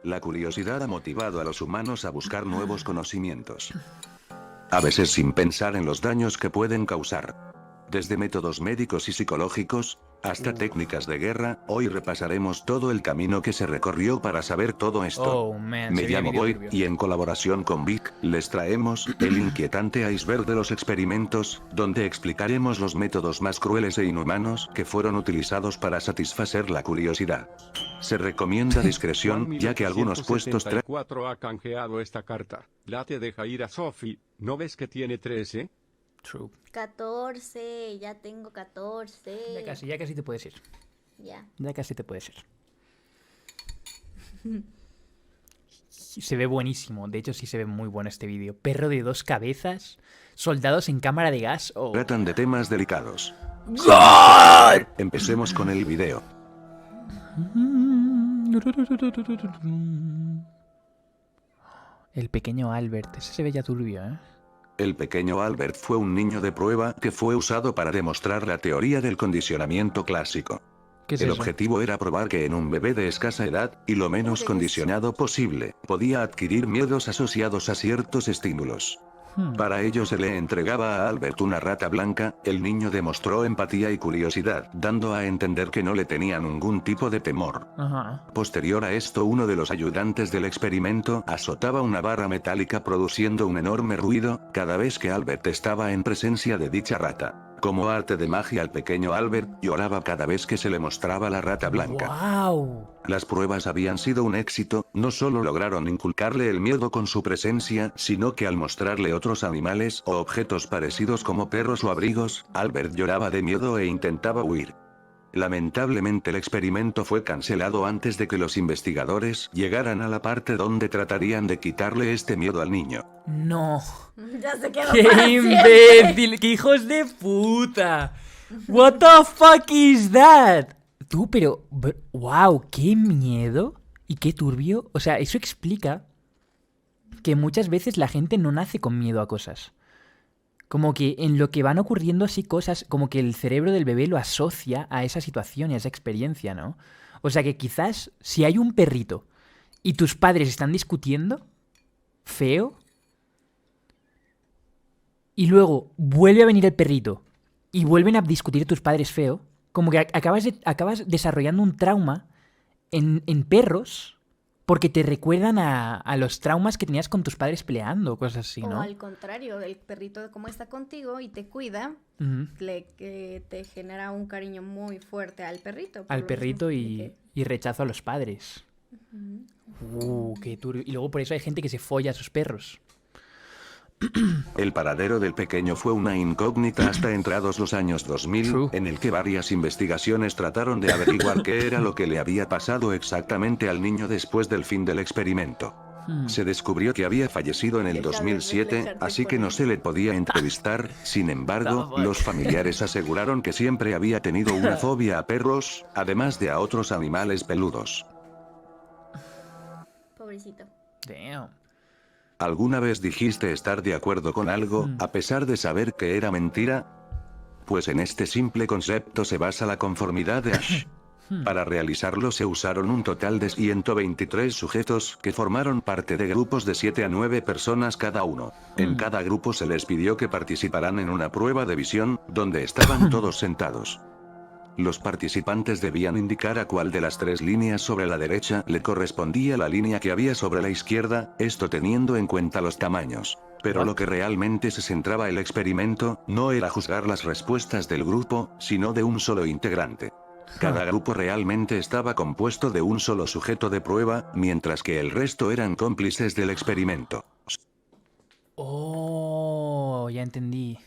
La curiosidad ha motivado a los humanos a buscar nuevos conocimientos. A veces sin pensar en los daños que pueden causar. Desde métodos médicos y psicológicos, hasta técnicas de guerra, hoy repasaremos todo el camino que se recorrió para saber todo esto. Oh, man, Me se viene llamo vídeo Boy, turbio. y en colaboración con Vic, les traemos el inquietante iceberg de los experimentos, donde explicaremos los métodos más crueles e inhumanos que fueron utilizados para satisfacer la curiosidad. Se recomienda discreción, ya que algunos puestos 1874 ha canjeado esta carta. La te deja ir a Sophie. ¿No ves que tiene 13? True. 14, ya tengo 14. Ya casi te puedes ir. Ya. Ya casi te puedes ir. Se ve buenísimo. De hecho, sí se ve muy bueno este vídeo. Perro de 2 cabezas. Soldados en cámara de gas. Oh. tratan de temas delicados. Empecemos con el video. El pequeño Albert. Ese se ve ya turbio, ¿eh? El pequeño Albert fue un niño de prueba que fue usado para demostrar la teoría del condicionamiento clásico. ¿Qué es El eso? objetivo era probar que en un bebé de escasa edad, y lo menos condicionado posible, podía adquirir miedos asociados a ciertos estímulos. Para ello se le entregaba a Albert una rata blanca, el niño demostró empatía y curiosidad, dando a entender que no le tenía ningún tipo de temor. Ajá. Posterior a esto, uno de los ayudantes del experimento azotaba una barra metálica produciendo un enorme ruido, cada vez que Albert estaba en presencia de dicha rata. Como arte de magia, el pequeño Albert lloraba cada vez que se le mostraba la rata blanca. ¡Wow! Las pruebas habían sido un éxito, no solo lograron inculcarle el miedo con su presencia, sino que al mostrarle otros animales o objetos parecidos como perros o abrigos, Albert lloraba de miedo e intentaba huir. Lamentablemente el experimento fue cancelado antes de que los investigadores llegaran a la parte donde tratarían de quitarle este miedo al niño. ¡No! Ya se quedó ¡Qué para siempre. imbécil! ¡Qué hijos de puta! ¿What the fuck is that? Tú, pero... ¡Wow! ¡Qué miedo! Y qué turbio. O sea, eso explica que muchas veces la gente no nace con miedo a cosas. Como que en lo que van ocurriendo así cosas, como que el cerebro del bebé lo asocia a esa situación y a esa experiencia, ¿no? O sea que quizás si hay un perrito y tus padres están discutiendo, feo, y luego vuelve a venir el perrito y vuelven a discutir tus padres feo, como que acabas desarrollando un trauma en perros porque te recuerdan a los traumas que tenías con tus padres peleando, cosas así, ¿no? O al contrario, el perrito como está contigo y te cuida, Ujú. que te genera un cariño muy fuerte al perrito. por Al lo perrito mismo de y rechazo a los padres. Qué turbio. Y luego por eso hay gente que se folla a sus perros. El paradero del pequeño fue una incógnita hasta entrados los años 2000, True. en el que varias investigaciones trataron de averiguar qué era lo que le había pasado exactamente al niño después del fin del experimento. Se descubrió que había fallecido en el Deja de 2007, reflejarte así que con no él. se le podía entrevistar, sin embargo, The fuck? los familiares aseguraron que siempre había tenido una fobia a perros, además de a otros animales peludos. Pobrecito. Damn. ¿Alguna vez dijiste estar de acuerdo con algo, a pesar de saber que era mentira? Pues en este simple concepto se basa la conformidad de Ash. Para realizarlo se usaron un total de 123 sujetos, que formaron parte de grupos de 7 a 9 personas cada uno. En cada grupo se les pidió que participaran en una prueba de visión, donde estaban todos sentados. Los participantes debían indicar a cuál de las 3 líneas sobre la derecha le correspondía la línea que había sobre la izquierda, esto teniendo en cuenta los tamaños. Pero lo que realmente se centraba el experimento, no era juzgar las respuestas del grupo, sino de un solo integrante. Cada grupo realmente estaba compuesto de un solo sujeto de prueba, mientras que el resto eran cómplices del experimento. Oh, ya entendí.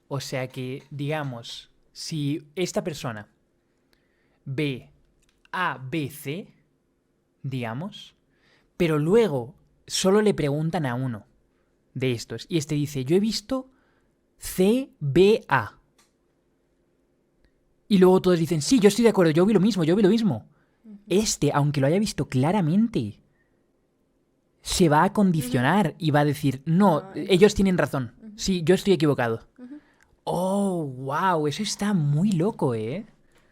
O sea que, digamos, si esta persona ve A, B, C, digamos, pero luego solo le preguntan a uno de estos, y este dice, yo he visto C, B, A. Y luego todos dicen, sí, yo estoy de acuerdo, yo vi lo mismo, yo vi lo mismo. Este, aunque lo haya visto claramente, se va a condicionar y va a decir, no, ellos tienen razón, sí, yo estoy equivocado. Oh, wow, eso está muy loco, ¿eh?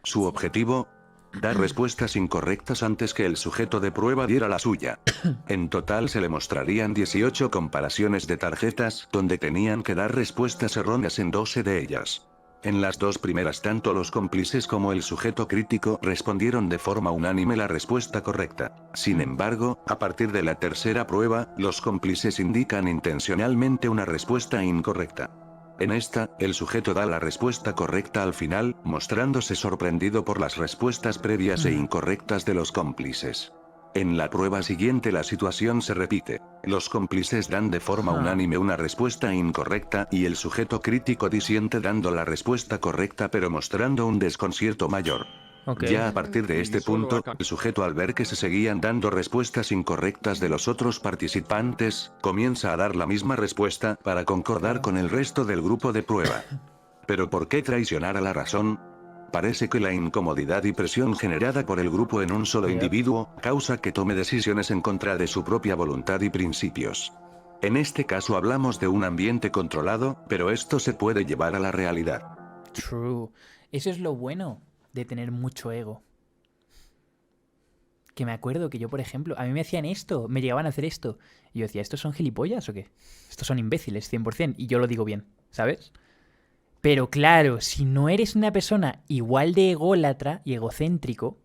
Su objetivo, dar respuestas incorrectas antes que el sujeto de prueba diera la suya. En total se le mostrarían 18 comparaciones de tarjetas, donde tenían que dar respuestas erróneas en 12 de ellas. En las dos primeras tanto los cómplices como el sujeto crítico respondieron de forma unánime la respuesta correcta. Sin embargo, a partir de la tercera prueba, los cómplices indican intencionalmente una respuesta incorrecta. En esta, el sujeto da la respuesta correcta al final, mostrándose sorprendido por las respuestas previas e incorrectas de los cómplices. En la prueba siguiente la situación se repite. Los cómplices dan de forma unánime una respuesta incorrecta y el sujeto crítico disiente dando la respuesta correcta pero mostrando un desconcierto mayor. Ok. Ya a partir de este punto, el sujeto al ver que se seguían dando respuestas incorrectas de los otros participantes, comienza a dar la misma respuesta para concordar con el resto del grupo de prueba. ¿Pero por qué traicionar a la razón? Parece que la incomodidad y presión generada por el grupo en un solo individuo, causa que tome decisiones en contra de su propia voluntad y principios. En este caso hablamos de un ambiente controlado, pero esto se puede llevar a la realidad. True. Eso es lo bueno de tener mucho ego. Que me acuerdo que yo, por ejemplo, a mí me hacían esto, me llegaban a hacer esto. Y yo decía, ¿estos son gilipollas o qué? Estos son imbéciles, 100%. Y yo lo digo bien, ¿sabes? Pero claro, si no eres una persona igual de ególatra y egocéntrico,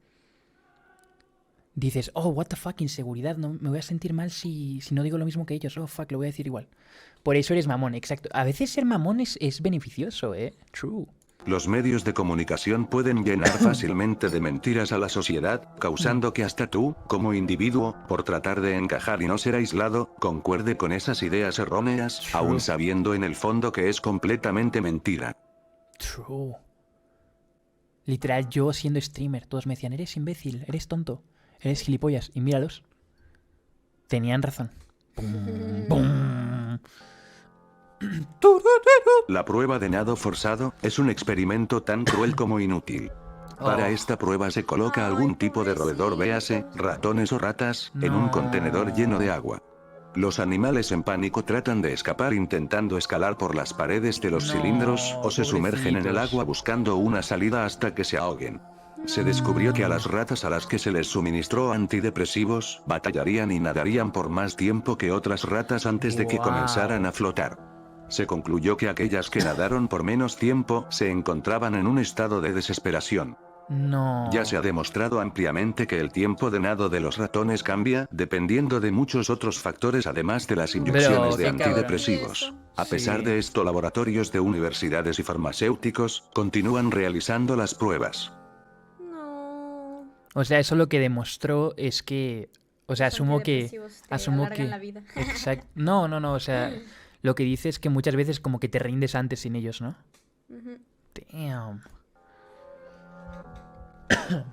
dices, oh, what the fuck, inseguridad, no, me voy a sentir mal si no digo lo mismo que ellos, oh, fuck, lo voy a decir igual. Por eso eres mamón, exacto. A veces ser mamón es beneficioso, True. Los medios de comunicación pueden llenar fácilmente de mentiras a la sociedad, causando que hasta tú, como individuo, por tratar de encajar y no ser aislado, concuerde con esas ideas erróneas, aun sabiendo en el fondo que es completamente mentira. True. Literal, yo siendo streamer, todos me decían, eres imbécil, eres tonto, eres gilipollas. Y míralos. Tenían razón. Pum, pum. La prueba de nado forzado es un experimento tan cruel como inútil. Para esta prueba se coloca algún tipo de roedor, véase, ratones o ratas, en un contenedor lleno de agua. Los animales en pánico tratan de escapar intentando escalar por las paredes de los cilindros o se sumergen en el agua buscando una salida hasta que se ahoguen. Se descubrió que a las ratas a las que se les suministró antidepresivos batallarían y nadarían por más tiempo que otras ratas antes de que comenzaran a flotar. Se concluyó que aquellas que nadaron por menos tiempo se encontraban en un estado de desesperación. No. Ya se ha demostrado ampliamente que el tiempo de nado de los ratones cambia dependiendo de muchos otros factores además de las inyecciones de qué cabrón. antidepresivos. A pesar de esto, laboratorios de universidades y farmacéuticos continúan realizando las pruebas. No. O sea, eso lo que demostró es que... O sea, asumo que... Asumo que... La vida. Exacto. No, o sea... Lo que dice es que muchas veces como que te rindes antes sin ellos, ¿no? Damn.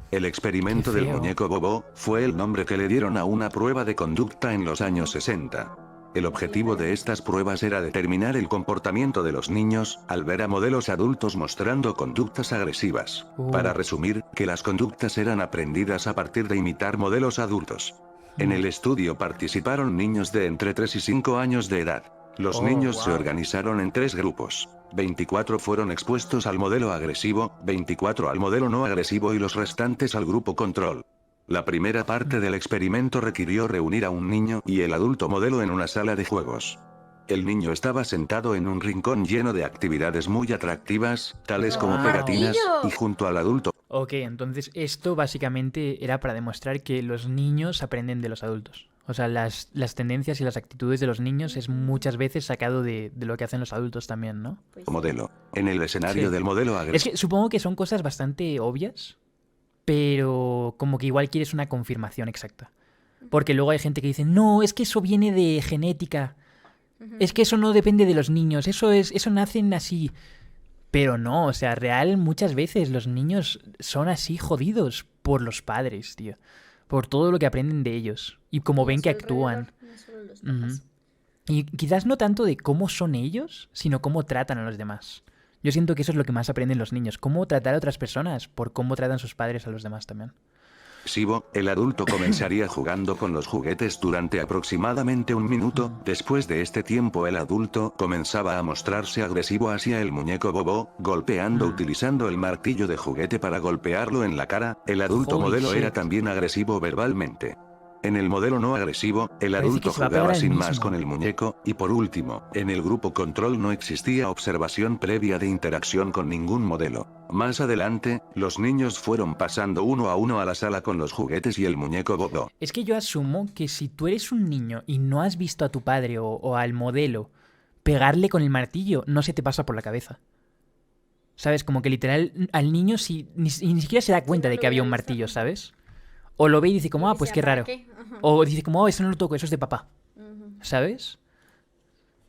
El experimento del muñeco Bobo fue el nombre que le dieron a una prueba de conducta en los años 60. El objetivo de estas pruebas era determinar el comportamiento de los niños al ver a modelos adultos mostrando conductas agresivas. Para resumir, que las conductas eran aprendidas a partir de imitar modelos adultos. En el estudio participaron niños de entre 3 y 5 años de edad. Los niños se organizaron en 3 grupos. 24 fueron expuestos al modelo agresivo, 24 al modelo no agresivo y los restantes al grupo control. La primera parte del experimento requirió reunir a un niño y el adulto modelo en una sala de juegos. El niño estaba sentado en un rincón lleno de actividades muy atractivas, tales como pegatinas, y junto al adulto. Ok, entonces esto básicamente era para demostrar que los niños aprenden de los adultos. O sea, las tendencias y las actitudes de los niños es muchas veces sacado de lo que hacen los adultos también, ¿no? Modelo. En el escenario del modelo Es agresivo. que supongo que son cosas bastante obvias, pero como que igual quieres una confirmación exacta. Porque luego hay gente que dice, no, es que eso viene de genética. Es que eso no depende de los niños, eso nacen así. Pero no, o sea, real muchas veces los niños son así jodidos por los padres, tío. Por todo lo que aprenden de ellos. Y como ven que actúan. Y quizás no tanto de cómo son ellos, sino cómo tratan a los demás. Yo siento que eso es lo que más aprenden los niños. Cómo tratar a otras personas por cómo tratan sus padres a los demás también. agresivo, el adulto comenzaría jugando con los juguetes durante aproximadamente un minuto. Después de este tiempo el adulto comenzaba a mostrarse agresivo hacia el muñeco Bobo, golpeando utilizando el martillo de juguete para golpearlo en la cara. El adulto Holy modelo era shit. también agresivo verbalmente. En el modelo no agresivo, el Parece adulto que se va a jugaba pegar al sin más mismo. con el muñeco, y por último, en el grupo control no existía observación previa de interacción con ningún modelo. Más adelante, los niños fueron pasando uno a uno a la sala con los juguetes y el muñeco Bobo. Es que yo asumo que si tú eres un niño y no has visto a tu padre o al modelo pegarle con el martillo, no se te pasa por la cabeza. ¿Sabes? Como que literal al niño ni siquiera se da cuenta no de lo que había un hubiera visto, martillo, ajá. ¿sabes? O lo ve y dice como, ah, pues Decía, qué ¿para raro. qué? Ajá. O dice como, oh, eso no lo toco, eso es de papá. Ujú. ¿Sabes?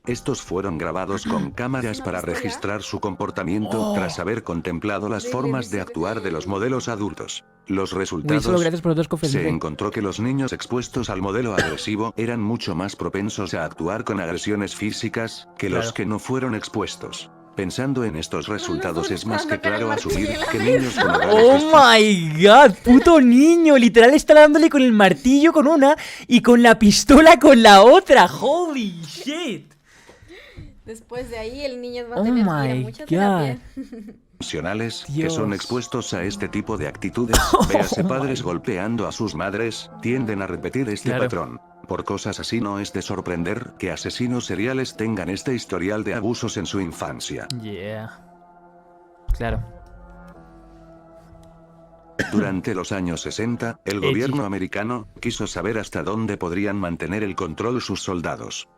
Estos fueron grabados con cámaras ¿Una para pistola? registrar su comportamiento tras haber contemplado las formas de actuar de los modelos adultos. Los Güey, solo resultados... gracias por los 2 cofres. Se dice. encontró que los niños expuestos al modelo agresivo eran mucho más propensos a actuar con agresiones físicas que los Claro. que no fueron expuestos. Pensando en estos resultados es más que disparando con el claro asumir martillo en la que mesa. niños con hogares ¡Oh disfuncionales my god! ¡Puto niño! Literal está dándole con el martillo con una y con la pistola con la otra. ¡Holy shit! Después de ahí el niño va a Oh tener que ir a my mucha god. terapia. que son Dios. expuestos a este tipo de actitudes, véase padres golpeando a sus madres, tienden a repetir este Claro. patrón. Por cosas así no es de sorprender que asesinos seriales tengan este historial de abusos en su infancia. Yeah. Claro. Durante los años 60, el Edgy. gobierno americano quiso saber hasta dónde podrían mantener el control sus soldados.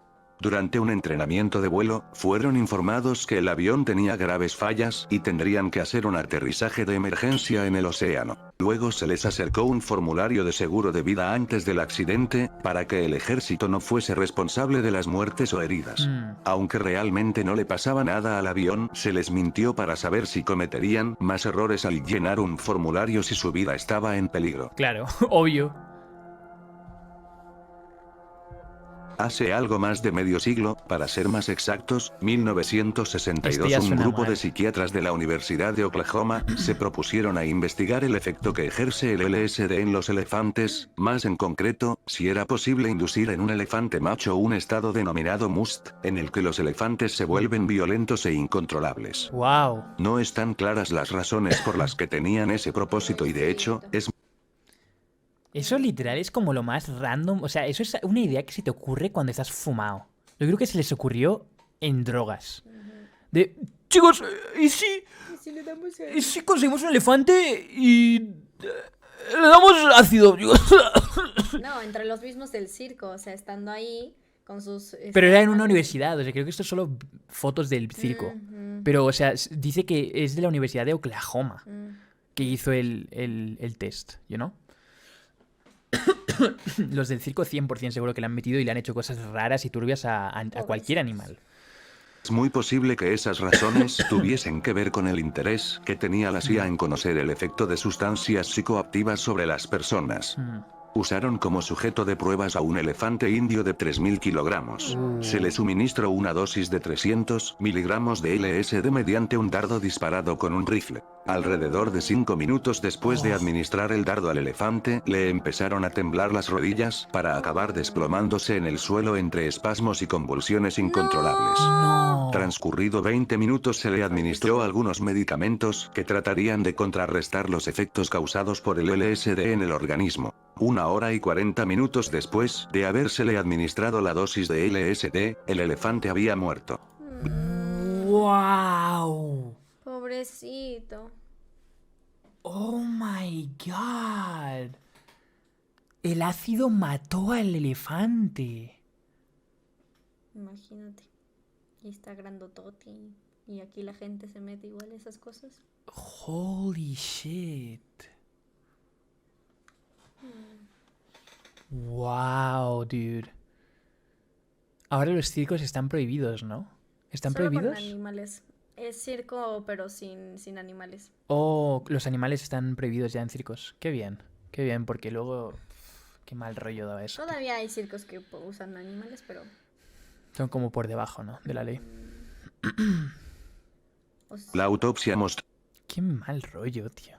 Durante un entrenamiento de vuelo, fueron informados que el avión tenía graves fallas y tendrían que hacer un aterrizaje de emergencia en el océano. Luego se les acercó un formulario de seguro de vida antes del accidente, para que el ejército no fuese responsable de las muertes o heridas. Aunque realmente no le pasaba nada al avión, se les mintió para saber si cometerían más errores al llenar un formulario si su vida estaba en peligro. Claro, obvio. Hace algo más de medio siglo, para ser más exactos, 1962, Esto ya un suena grupo mal. de psiquiatras de la Universidad de Oklahoma se propusieron a investigar el efecto que ejerce el LSD en los elefantes, más en concreto, si era posible inducir en un elefante macho un estado denominado must, en el que los elefantes se vuelven violentos e incontrolables. Wow. No están claras las razones por las que tenían ese propósito y de hecho, es Eso literal es como lo más random. O sea, eso es una idea que se te ocurre cuando estás fumado. Yo creo que se les ocurrió en drogas. De, chicos, ¿y si Si le damos a- ¿y si conseguimos un elefante y le damos ácido? No, entre los mismos del circo, o sea, estando ahí con sus... Pero era en una universidad, o sea, creo que esto es solo fotos del circo. Ujú. Pero, o sea, dice que es de la Universidad de Oklahoma Mm. que hizo el test, ¿you know? Los del circo 100% seguro que le han metido y le han hecho cosas raras y turbias a cualquier animal. muy posible que esas razones tuviesen que ver con el interés que tenía la CIA en conocer el efecto de sustancias psicoactivas sobre las personas. Usaron como sujeto de pruebas a un elefante indio de 3.000 kilogramos. Se le suministró una dosis de 300 miligramos de LSD mediante un dardo disparado con un rifle. Alrededor de 5 minutos después de administrar el dardo al elefante, le empezaron a temblar las rodillas para acabar desplomándose en el suelo entre espasmos y convulsiones incontrolables. No. Transcurrido 20 minutos se le administró algunos medicamentos que tratarían de contrarrestar los efectos causados por el LSD en el organismo. 1 hora y 40 minutos después de habérsele administrado la dosis de LSD, el elefante había muerto. ¡Wow! Pobrecito. ¡Oh my god! El ácido mató al elefante. Imagínate. Y está grandotote. Y aquí la gente se mete igual a esas cosas. Holy shit. Wow, dude. Ahora los circos están prohibidos, ¿no? ¿Están Solo prohibidos? con animales. Es circo, pero sin animales. Oh, los animales están prohibidos ya en circos. Qué bien, porque luego... Qué mal rollo daba eso. Todavía hay circos que usan animales, pero... Son como por debajo, ¿no? De la ley. o sea, La autopsia mostró Qué mal rollo, tío.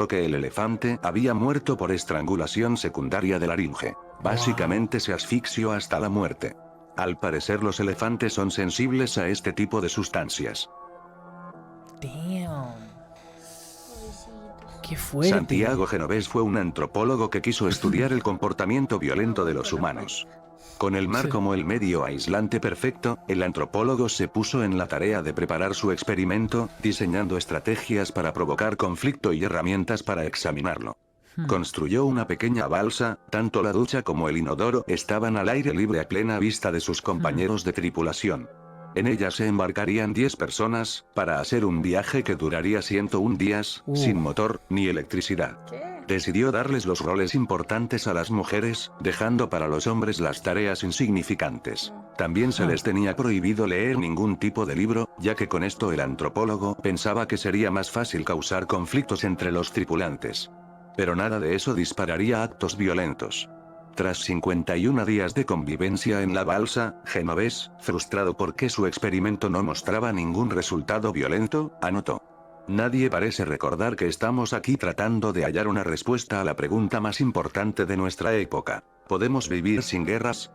Que el elefante había muerto por estrangulación secundaria de laringe. Básicamente se asfixió hasta la muerte. Al parecer los elefantes son sensibles a este tipo de sustancias. Damn. Pobrecitos. Qué fuerte. Santiago Genovés fue un antropólogo que quiso estudiar el comportamiento violento de los humanos. Con el mar Sí. como el medio aislante perfecto, el antropólogo se puso en la tarea de preparar su experimento, diseñando estrategias para provocar conflicto y herramientas para examinarlo. Construyó una pequeña balsa, tanto la ducha como el inodoro estaban al aire libre a plena vista de sus compañeros de tripulación. En ella se embarcarían 10 personas, para hacer un viaje que duraría 101 días, sin motor, ni electricidad. ¿Qué? Decidió darles los roles importantes a las mujeres, dejando para los hombres las tareas insignificantes. También se les tenía prohibido leer ningún tipo de libro, ya que con esto el antropólogo pensaba que sería más fácil causar conflictos entre los tripulantes. Pero nada de eso dispararía actos violentos. Tras 51 días de convivencia en la balsa, Genovés, frustrado porque su experimento no mostraba ningún resultado violento, anotó: nadie parece recordar que estamos aquí tratando de hallar una respuesta a la pregunta más importante de nuestra época. ¿Podemos vivir sin guerras?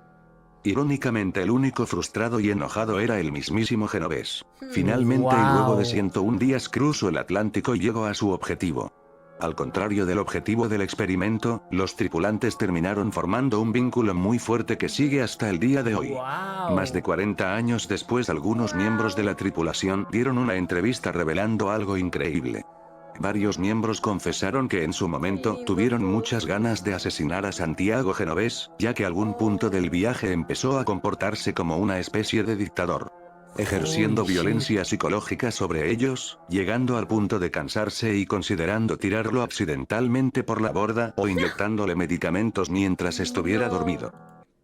Irónicamente el único frustrado y enojado era el mismísimo Genovés. Finalmente y luego de Wow. 101 días cruzó el Atlántico y llegó a su objetivo. Al contrario del objetivo del experimento, los tripulantes terminaron formando un vínculo muy fuerte que sigue hasta el día de hoy. Wow. Más de 40 años después, algunos miembros de la tripulación dieron una entrevista revelando algo increíble. Varios miembros confesaron que en su momento tuvieron muchas ganas de asesinar a Santiago Genovés, ya que a algún punto del viaje empezó a comportarse como una especie de dictador, ejerciendo Holy shit. violencia psicológica sobre ellos, llegando al punto de cansarse y considerando tirarlo accidentalmente por la borda o inyectándole medicamentos mientras estuviera dormido.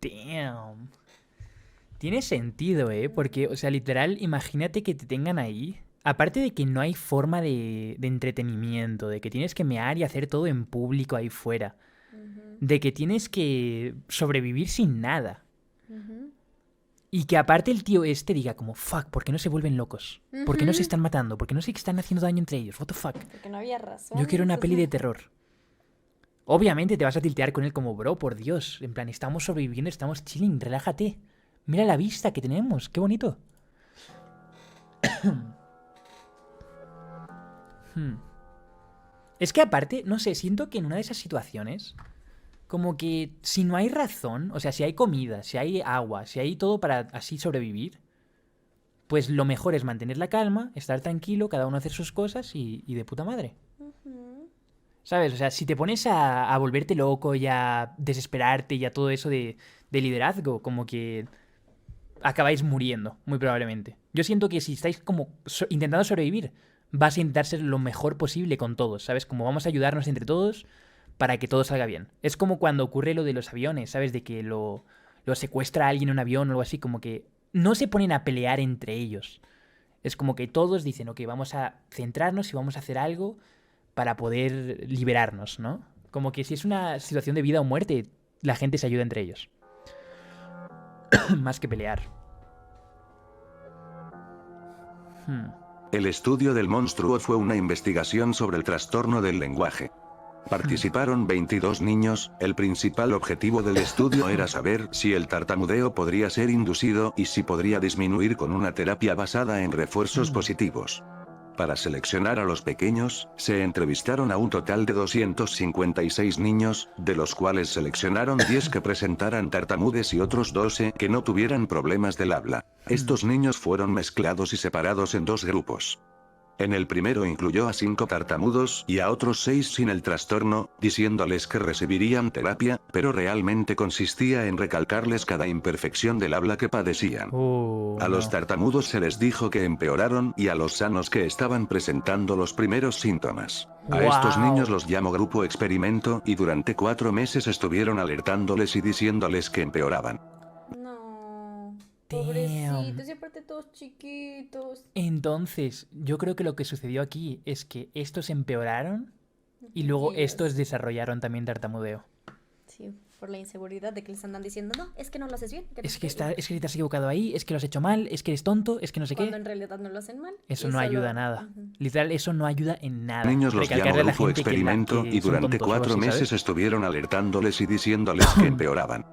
Damn. Tiene sentido, porque, o sea, literal, imagínate que te tengan ahí. Aparte de que no hay forma de entretenimiento, de que tienes que mear y hacer todo en público ahí fuera, de que tienes que sobrevivir sin nada. Y que aparte el tío este diga como, fuck, ¿por qué no se vuelven locos? ¿Por qué no se están matando? ¿Por qué no se están haciendo daño entre ellos? What the fuck? Porque no había razón. Yo quiero una peli de entonces- terror. Obviamente te vas a tiltear con él como, bro, por Dios. En plan, estamos sobreviviendo, estamos chilling, relájate. Mira la vista que tenemos, qué bonito. Es que aparte, no sé, siento que en una de esas situaciones, como que si no hay razón, o sea, si hay comida, si hay agua, si hay todo para así sobrevivir, pues lo mejor es mantener la calma, estar tranquilo, cada uno hacer sus cosas y de puta madre. ¿Sabes? O sea, si te pones a volverte loco y a desesperarte y a todo eso de liderazgo, como que acabáis muriendo, muy probablemente. Yo siento que si estáis como intentando sobrevivir, vas a intentar ser lo mejor posible con todos, ¿sabes? Como vamos a ayudarnos entre todos para que todo salga bien. Es como cuando ocurre lo de los aviones, ¿sabes? De que lo secuestra a alguien en un avión o algo así, como que no se ponen a pelear entre ellos. Es como que todos dicen, ok, vamos a centrarnos y vamos a hacer algo para poder liberarnos, ¿no? Como que si es una situación de vida o muerte, la gente se ayuda entre ellos. Más que pelear. El estudio del monstruo fue una investigación sobre el trastorno del lenguaje. Participaron 22 niños, el principal objetivo del estudio era saber si el tartamudeo podría ser inducido y si podría disminuir con una terapia basada en refuerzos positivos. Para seleccionar a los pequeños, se entrevistaron a un total de 256 niños, de los cuales seleccionaron 10 que presentaran tartamudes y otros 12 que no tuvieran problemas del habla. Estos niños fueron mezclados y separados en dos grupos. En el primero incluyó a 5 tartamudos y a otros 6 sin el trastorno, diciéndoles que recibirían terapia, pero realmente consistía en recalcarles cada imperfección del habla que padecían. A los tartamudos se les dijo que empeoraron y a los sanos que estaban presentando los primeros síntomas. A estos niños los llamó grupo experimento y durante 4 meses estuvieron alertándoles y diciéndoles que empeoraban. No. Damn. Pobrecitos, y aparte todos chiquitos. Entonces, yo creo que lo que sucedió aquí es que estos empeoraron y luego Dios. estos desarrollaron también tartamudeo. Sí, Por la inseguridad de que les andan diciendo, no, es que no lo haces bien. Es que te has equivocado ahí, es que lo has hecho mal, es que eres tonto, es que no sé Cuando qué. en realidad no lo hacen mal. Eso y no solo- ayuda a nada. Ujú. Literal, eso no ayuda en nada. Niños los llamó Recalcarle a la grupo gente que experimento y son durante tontos o algo 4 así, ¿sabes? meses estuvieron alertándoles y diciéndoles que empeoraban.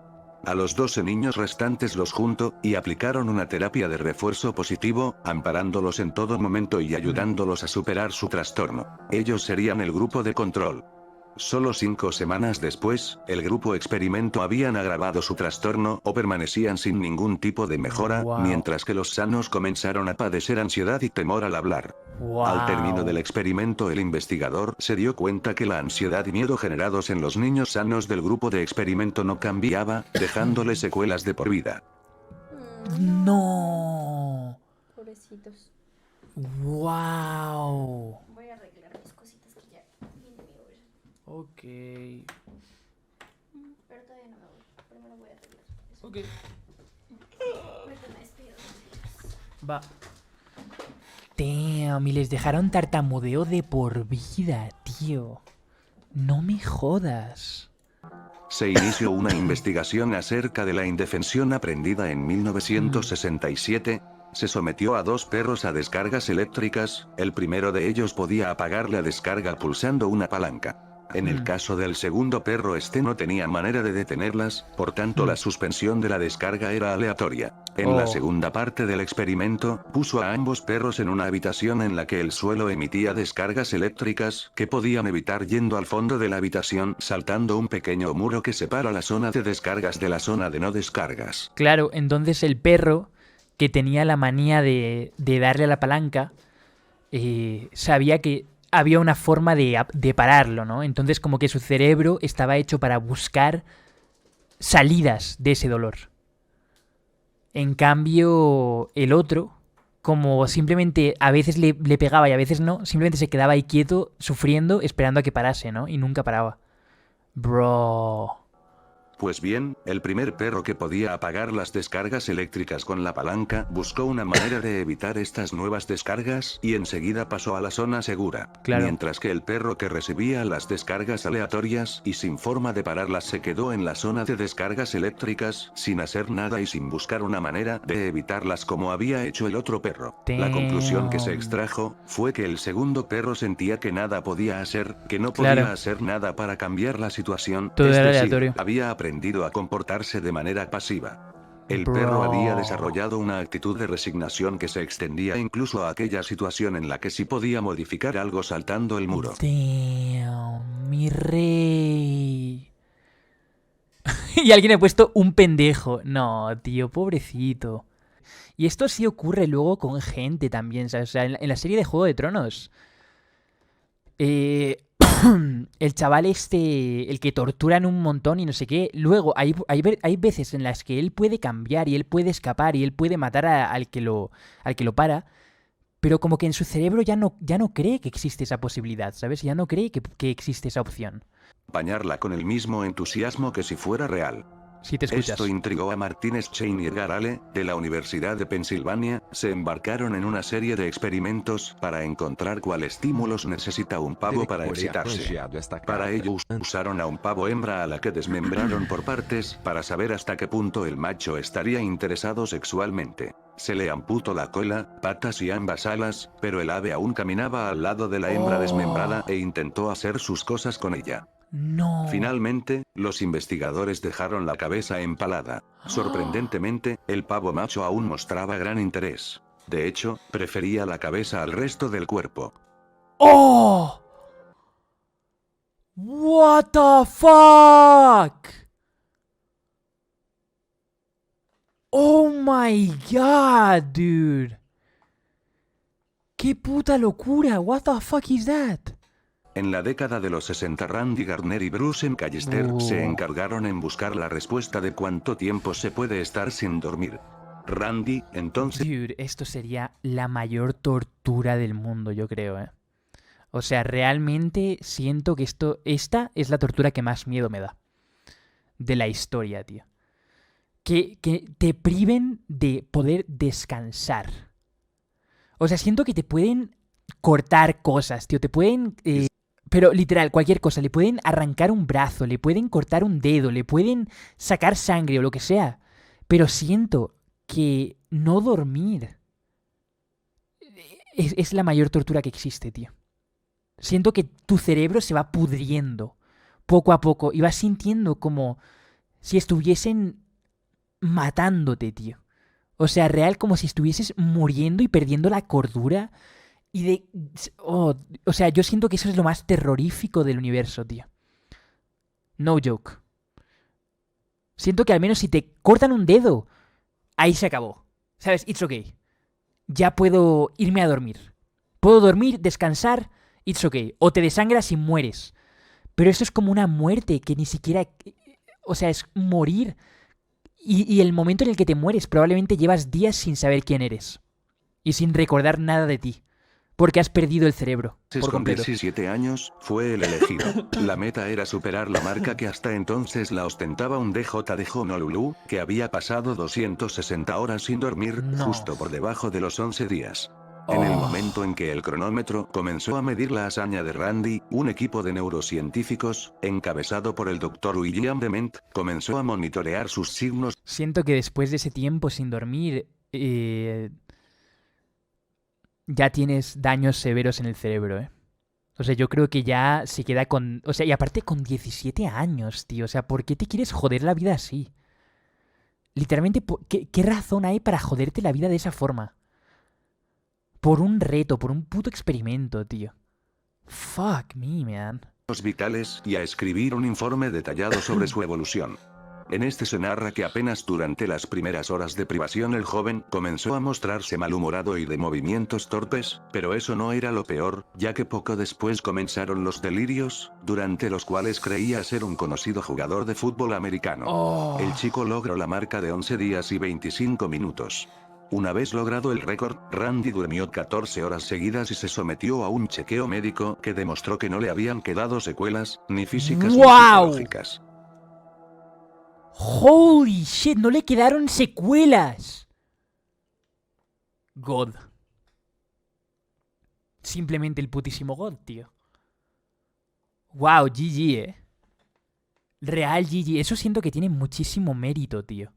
A los 12 niños restantes los juntó y aplicaron una terapia de refuerzo positivo, amparándolos en todo momento y ayudándolos a superar su trastorno. Ellos serían el grupo de control. Solo 5 semanas después, el grupo experimento habían agravado su trastorno o permanecían sin ningún tipo de mejora, Wow. mientras que los sanos comenzaron a padecer ansiedad y temor al hablar. Wow. Al término del experimento, el investigador se dio cuenta que la ansiedad y miedo generados en los niños sanos del grupo de experimento no cambiaba, dejándoles secuelas de por vida. No. Pobrecitos. Wow. Voy a arreglar mis cositas que ya viene mi hora. Ok. Pero todavía no me voy. Primero voy a arreglar eso. Ok. Ahorita me despido. Va. Damn, y les dejaron tartamudeo de por vida, tío. No me jodas. Se inició una investigación acerca de la indefensión aprendida en 1967. Se sometió a 2 perros a descargas eléctricas, el primero de ellos podía apagar la descarga pulsando una palanca. En el caso del segundo perro, este no tenía manera de detenerlas, por tanto la suspensión de la descarga era aleatoria. En la segunda parte del experimento, puso a ambos perros en una habitación en la que el suelo emitía descargas eléctricas, que podían evitar yendo al fondo de la habitación, saltando un pequeño muro que separa la zona de descargas de la zona de no descargas. Claro, entonces el perro, que tenía la manía de darle a la palanca, sabía que había una forma de pararlo, ¿no? Entonces como que su cerebro estaba hecho para buscar salidas de ese dolor. En cambio, el otro, como simplemente a veces le pegaba y a veces no, simplemente se quedaba ahí quieto, sufriendo, esperando a que parase, ¿no? Y nunca paraba. Bro. Pues bien, el primer perro que podía apagar las descargas eléctricas con la palanca buscó una manera de evitar estas nuevas descargas y enseguida pasó a la zona segura. Claro. Mientras que el perro que recibía las descargas aleatorias y sin forma de pararlas se quedó en la zona de descargas eléctricas, sin hacer nada y sin buscar una manera de evitarlas como había hecho el otro perro. La conclusión que se Damn. extrajo fue que el segundo perro sentía que nada podía hacer, que no Claro. podía hacer nada para cambiar la situación. Todo es era decir, aleatorio. había aprendido a comportarse de manera pasiva. El Bro. perro había desarrollado una actitud de resignación que se extendía incluso a aquella situación en la que sí podía modificar algo saltando el muro. Damn, mi rey. Y alguien ha puesto un pendejo. No, tío, pobrecito. Y esto sí ocurre luego con gente también, ¿sabes? O sea, en la serie de Juego de Tronos. El chaval este, el que torturan un montón y no sé qué. Luego hay veces en las que él puede cambiar y él puede escapar y él puede matar al que lo para. Pero como que en su cerebro ya no cree que existe esa posibilidad, ¿sabes? Ya no cree que existe esa opción. Bañarla con el mismo entusiasmo que si fuera real. Si te escuchas. Esto intrigó a Martínez Chain y Edgar Hale, de la Universidad de Pensilvania. Se embarcaron en una serie de experimentos para encontrar cuál estímulos necesita un pavo para excitarse. Para ello usaron a un pavo hembra a la que desmembraron por partes para saber hasta qué punto el macho estaría interesado sexualmente. Se le amputó la cola, patas y ambas alas, pero el ave aún caminaba al lado de la hembra desmembrada e intentó hacer sus cosas con ella. No. Finalmente, los investigadores dejaron la cabeza empalada. Sorprendentemente, el pavo macho aún mostraba gran interés. De hecho, prefería la cabeza al resto del cuerpo. ¡Oh! What the fuck? Oh my god, dude. ¡Qué puta locura! What the fuck is that? En la década de los 60, Randy Gardner y Bruce Callester se encargaron en buscar la respuesta de cuánto tiempo se puede estar sin dormir. Randy, entonces... Dude, esto sería la mayor tortura del mundo, yo creo, ¿eh? O sea, realmente siento que esta es la tortura que más miedo me da. De la historia, tío. Que te priven de poder descansar. O sea, siento que te pueden cortar cosas, tío. Te pueden... Pero literal, cualquier cosa. Le pueden arrancar un brazo, le pueden cortar un dedo, le pueden sacar sangre o lo que sea. Pero siento que no dormir es la mayor tortura que existe, tío. Siento que tu cerebro se va pudriendo poco a poco y vas sintiendo como si estuviesen matándote, tío. O sea, real como si estuvieses muriendo y perdiendo la cordura. Y de... oh, o sea, yo siento que eso es lo más terrorífico del universo, tío. No joke. Siento que al menos si te cortan un dedo, ahí se acabó. ¿Sabes? It's okay. Ya puedo irme a dormir. Puedo dormir, descansar, it's okay. O te desangras y mueres. Pero eso es como una muerte que ni siquiera... O sea, es morir. Y el momento en el que te mueres probablemente llevas días sin saber quién eres. Y sin recordar nada de ti. Porque has perdido el cerebro. Por Con completo. 17 años, fue el elegido. La meta era superar la marca que hasta entonces la ostentaba un DJ de Honolulu, que había pasado 260 horas sin dormir, No. justo por debajo de los 11 días. En el momento en que el cronómetro comenzó a medir la hazaña de Randy, un equipo de neurocientíficos, encabezado por el Dr. William Dement, comenzó a monitorear sus signos. Siento que después de ese tiempo sin dormir, ya tienes daños severos en el cerebro, ¿eh? O sea, yo creo que ya se queda con... O sea, y aparte con 17 años, tío. O sea, ¿por qué te quieres joder la vida así? Literalmente, ¿qué razón hay para joderte la vida de esa forma? Por un reto, por un puto experimento, tío. Fuck me, man. Vitales y a escribir un informe detallado sobre su evolución. En este se narra que apenas durante las primeras horas de privación el joven comenzó a mostrarse malhumorado y de movimientos torpes, pero eso no era lo peor, ya que poco después comenzaron los delirios, durante los cuales creía ser un conocido jugador de fútbol americano. Oh. El chico logró la marca de 11 días y 25 minutos. Una vez logrado el récord, Randy durmió 14 horas seguidas y se sometió a un chequeo médico que demostró que no le habían quedado secuelas, ni físicas ni ¡Guau! psicológicas. Holy shit, no le quedaron secuelas. God. Simplemente el putísimo God, tío. Wow, GG, Real GG. Eso siento que tiene muchísimo mérito, tío.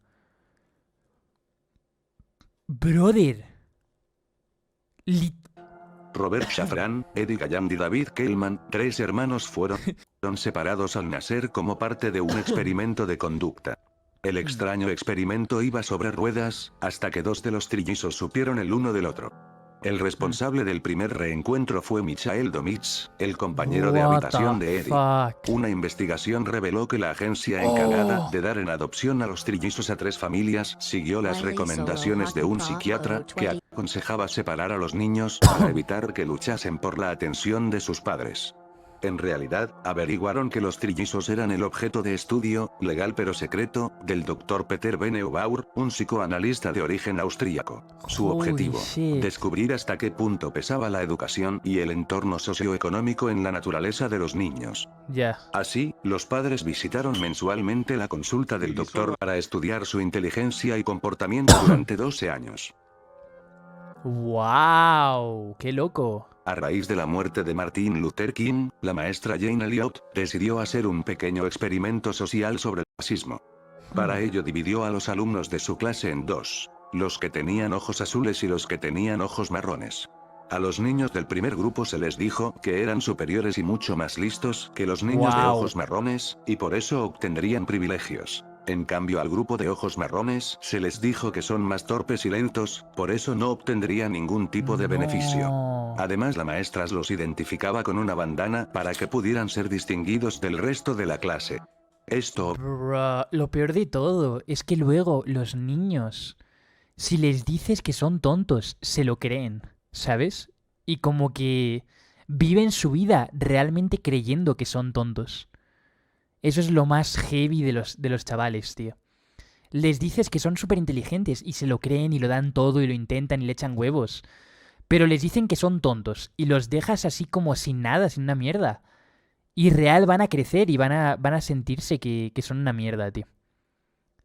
Brother. Robert Shafran, Eddie Galland y David Kellman, 3 hermanos fueron separados al nacer como parte de un experimento de conducta. El extraño experimento iba sobre ruedas, hasta que 2 de los trillizos supieron el uno del otro. El responsable del primer reencuentro fue Michael Domitz, el compañero de habitación de Eddie. Fuck. Una investigación reveló que la agencia encargada de dar en adopción a los trillizos a 3 familias siguió las recomendaciones de un psiquiatra que aconsejaba separar a los niños para evitar que luchasen por la atención de sus padres. En realidad, averiguaron que los trillizos eran el objeto de estudio, legal pero secreto, del Dr. Peter Beneubaur, un psicoanalista de origen austríaco. Su Holy objetivo, shit. descubrir hasta qué punto pesaba la educación y el entorno socioeconómico en la naturaleza de los niños. Ya. Así, los padres visitaron mensualmente la consulta del doctor para estudiar su inteligencia y comportamiento durante 12 años. Wow. Qué loco. A raíz de la muerte de Martin Luther King, la maestra Jane Elliott decidió hacer un pequeño experimento social sobre el racismo. Para ello dividió a los alumnos de su clase en 2, los que tenían ojos azules y los que tenían ojos marrones. A los niños del primer grupo se les dijo que eran superiores y mucho más listos que los niños de Wow. ojos marrones, y por eso obtendrían privilegios. En cambio al grupo de ojos marrones se les dijo que son más torpes y lentos, por eso no obtendrían ningún tipo de beneficio. No. Además la maestra los identificaba con una bandana para que pudieran ser distinguidos del resto de la clase. Esto Bruh, lo peor de todo es que luego los niños, si les dices que son tontos, se lo creen, ¿sabes? Y como que viven su vida realmente creyendo que son tontos. Eso es lo más heavy de los chavales, tío. Les dices que son súper inteligentes y se lo creen y lo dan todo y lo intentan y le echan huevos. Pero les dicen que son tontos y los dejas así como sin nada, sin una mierda. Y real van a crecer y van a sentirse que son una mierda, tío.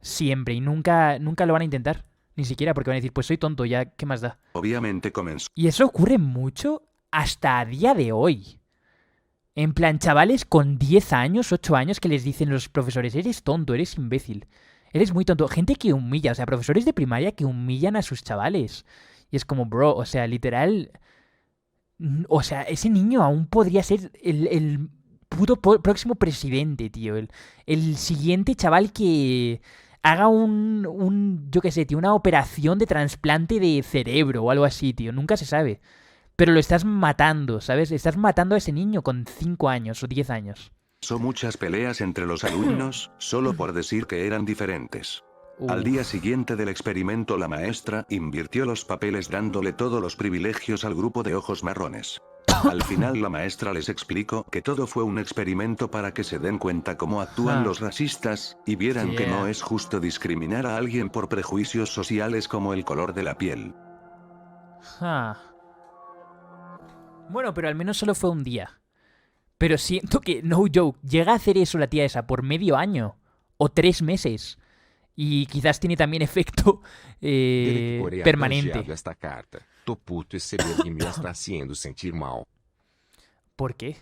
Siempre. Y nunca lo van a intentar. Ni siquiera porque van a decir, pues soy tonto, ya, ¿qué más da? obviamente comenzó Y eso ocurre mucho hasta a día de hoy. En plan, chavales con 10 años, 8 años que les dicen los profesores, eres tonto, eres imbécil, eres muy tonto. Gente que humilla, o sea, profesores de primaria que humillan a sus chavales. Y es como, bro, o sea, literal... O sea, ese niño aún podría ser el puto próximo presidente, tío. El siguiente chaval que haga yo qué sé, tío, una operación de trasplante de cerebro o algo así, tío. Nunca se sabe. Pero lo estás matando, ¿sabes? Estás matando a ese niño con 5 años o 10 años. Son muchas peleas entre los alumnos, solo por decir que eran diferentes. Al día siguiente del experimento la maestra invirtió los papeles dándole todos los privilegios al grupo de ojos marrones. Al final la maestra les explicó que todo fue un experimento para que se den cuenta cómo actúan los racistas, y vieran que no es justo discriminar a alguien por prejuicios sociales como el color de la piel. Bueno, pero al menos solo fue un día. Pero siento que, no joke, llega a hacer eso la tía esa por medio año. O 3 meses. Y quizás tiene también efecto permanente. Esta carta. Tô puto, esse bebê me está haciendo sentir mal. ¿Por qué?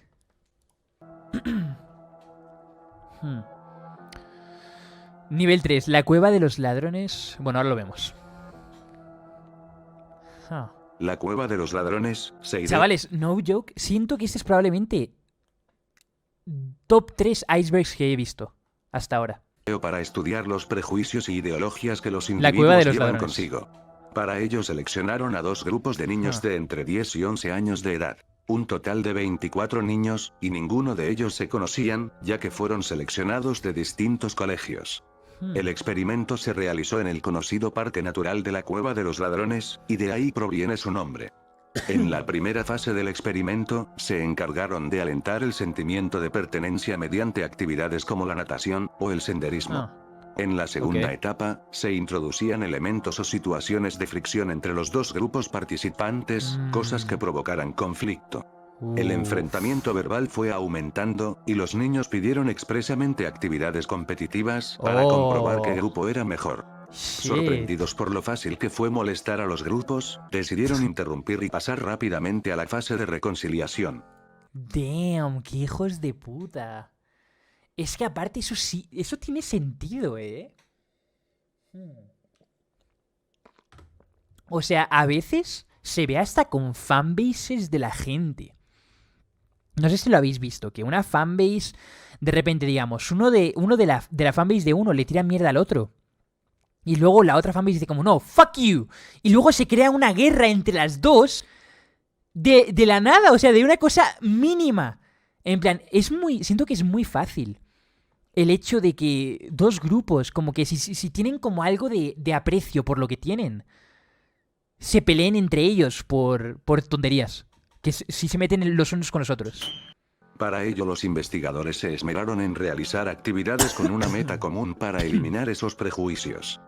Nivel 3, la cueva de los ladrones. Bueno, ahora lo vemos. La cueva de los ladrones se irá... Chavales, no joke, siento que este es probablemente top 3 icebergs que he visto hasta ahora. Para estudiar los prejuicios y ideologías que los La cueva de individuos los llevan ladrones. consigo. Para ello seleccionaron a 2 grupos de niños de entre 10 y 11 años de edad. Un total de 24 niños, y ninguno de ellos se conocían, ya que fueron seleccionados de distintos colegios. El experimento se realizó en el conocido Parque Natural de la Cueva de los Ladrones, y de ahí proviene su nombre. En la primera fase del experimento, se encargaron de alentar el sentimiento de pertenencia mediante actividades como la natación o el senderismo. En la segunda etapa, se introducían elementos o situaciones de fricción entre los 2 grupos participantes, cosas que provocaran conflicto. El enfrentamiento verbal fue aumentando, y los niños pidieron expresamente actividades competitivas para comprobar qué grupo era mejor. Sorprendidos por lo fácil que fue molestar a los grupos, decidieron interrumpir y pasar rápidamente a la fase de reconciliación. Damn, qué hijos de puta. Es que aparte eso sí, eso tiene sentido, ¿eh? O sea, a veces se ve hasta con fanbases de la gente. No sé si lo habéis visto, que una fanbase, de repente, digamos, uno de la fanbase de uno le tira mierda al otro. Y luego la otra fanbase dice como, no, fuck you. Y luego se crea una guerra entre las dos de la nada, o sea, de una cosa mínima. En plan, siento que es muy fácil el hecho de que 2 grupos, como que si tienen como algo de aprecio por lo que tienen, se peleen entre ellos por tonterías. Que si se meten los unos con los otros. Para ello los investigadores se esmeraron en realizar actividades con una meta común para eliminar esos prejuicios.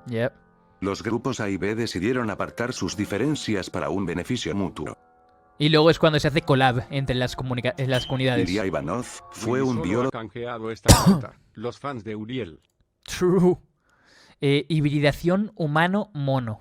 Los grupos A y B decidieron apartar sus diferencias para un beneficio mutuo. Y luego es cuando se hace collab entre las comunidades. Ilya Ivanov fue un Solo biólogo. ha canjeado esta carta. Los fans de Uriel. True. Hibridación humano-mono.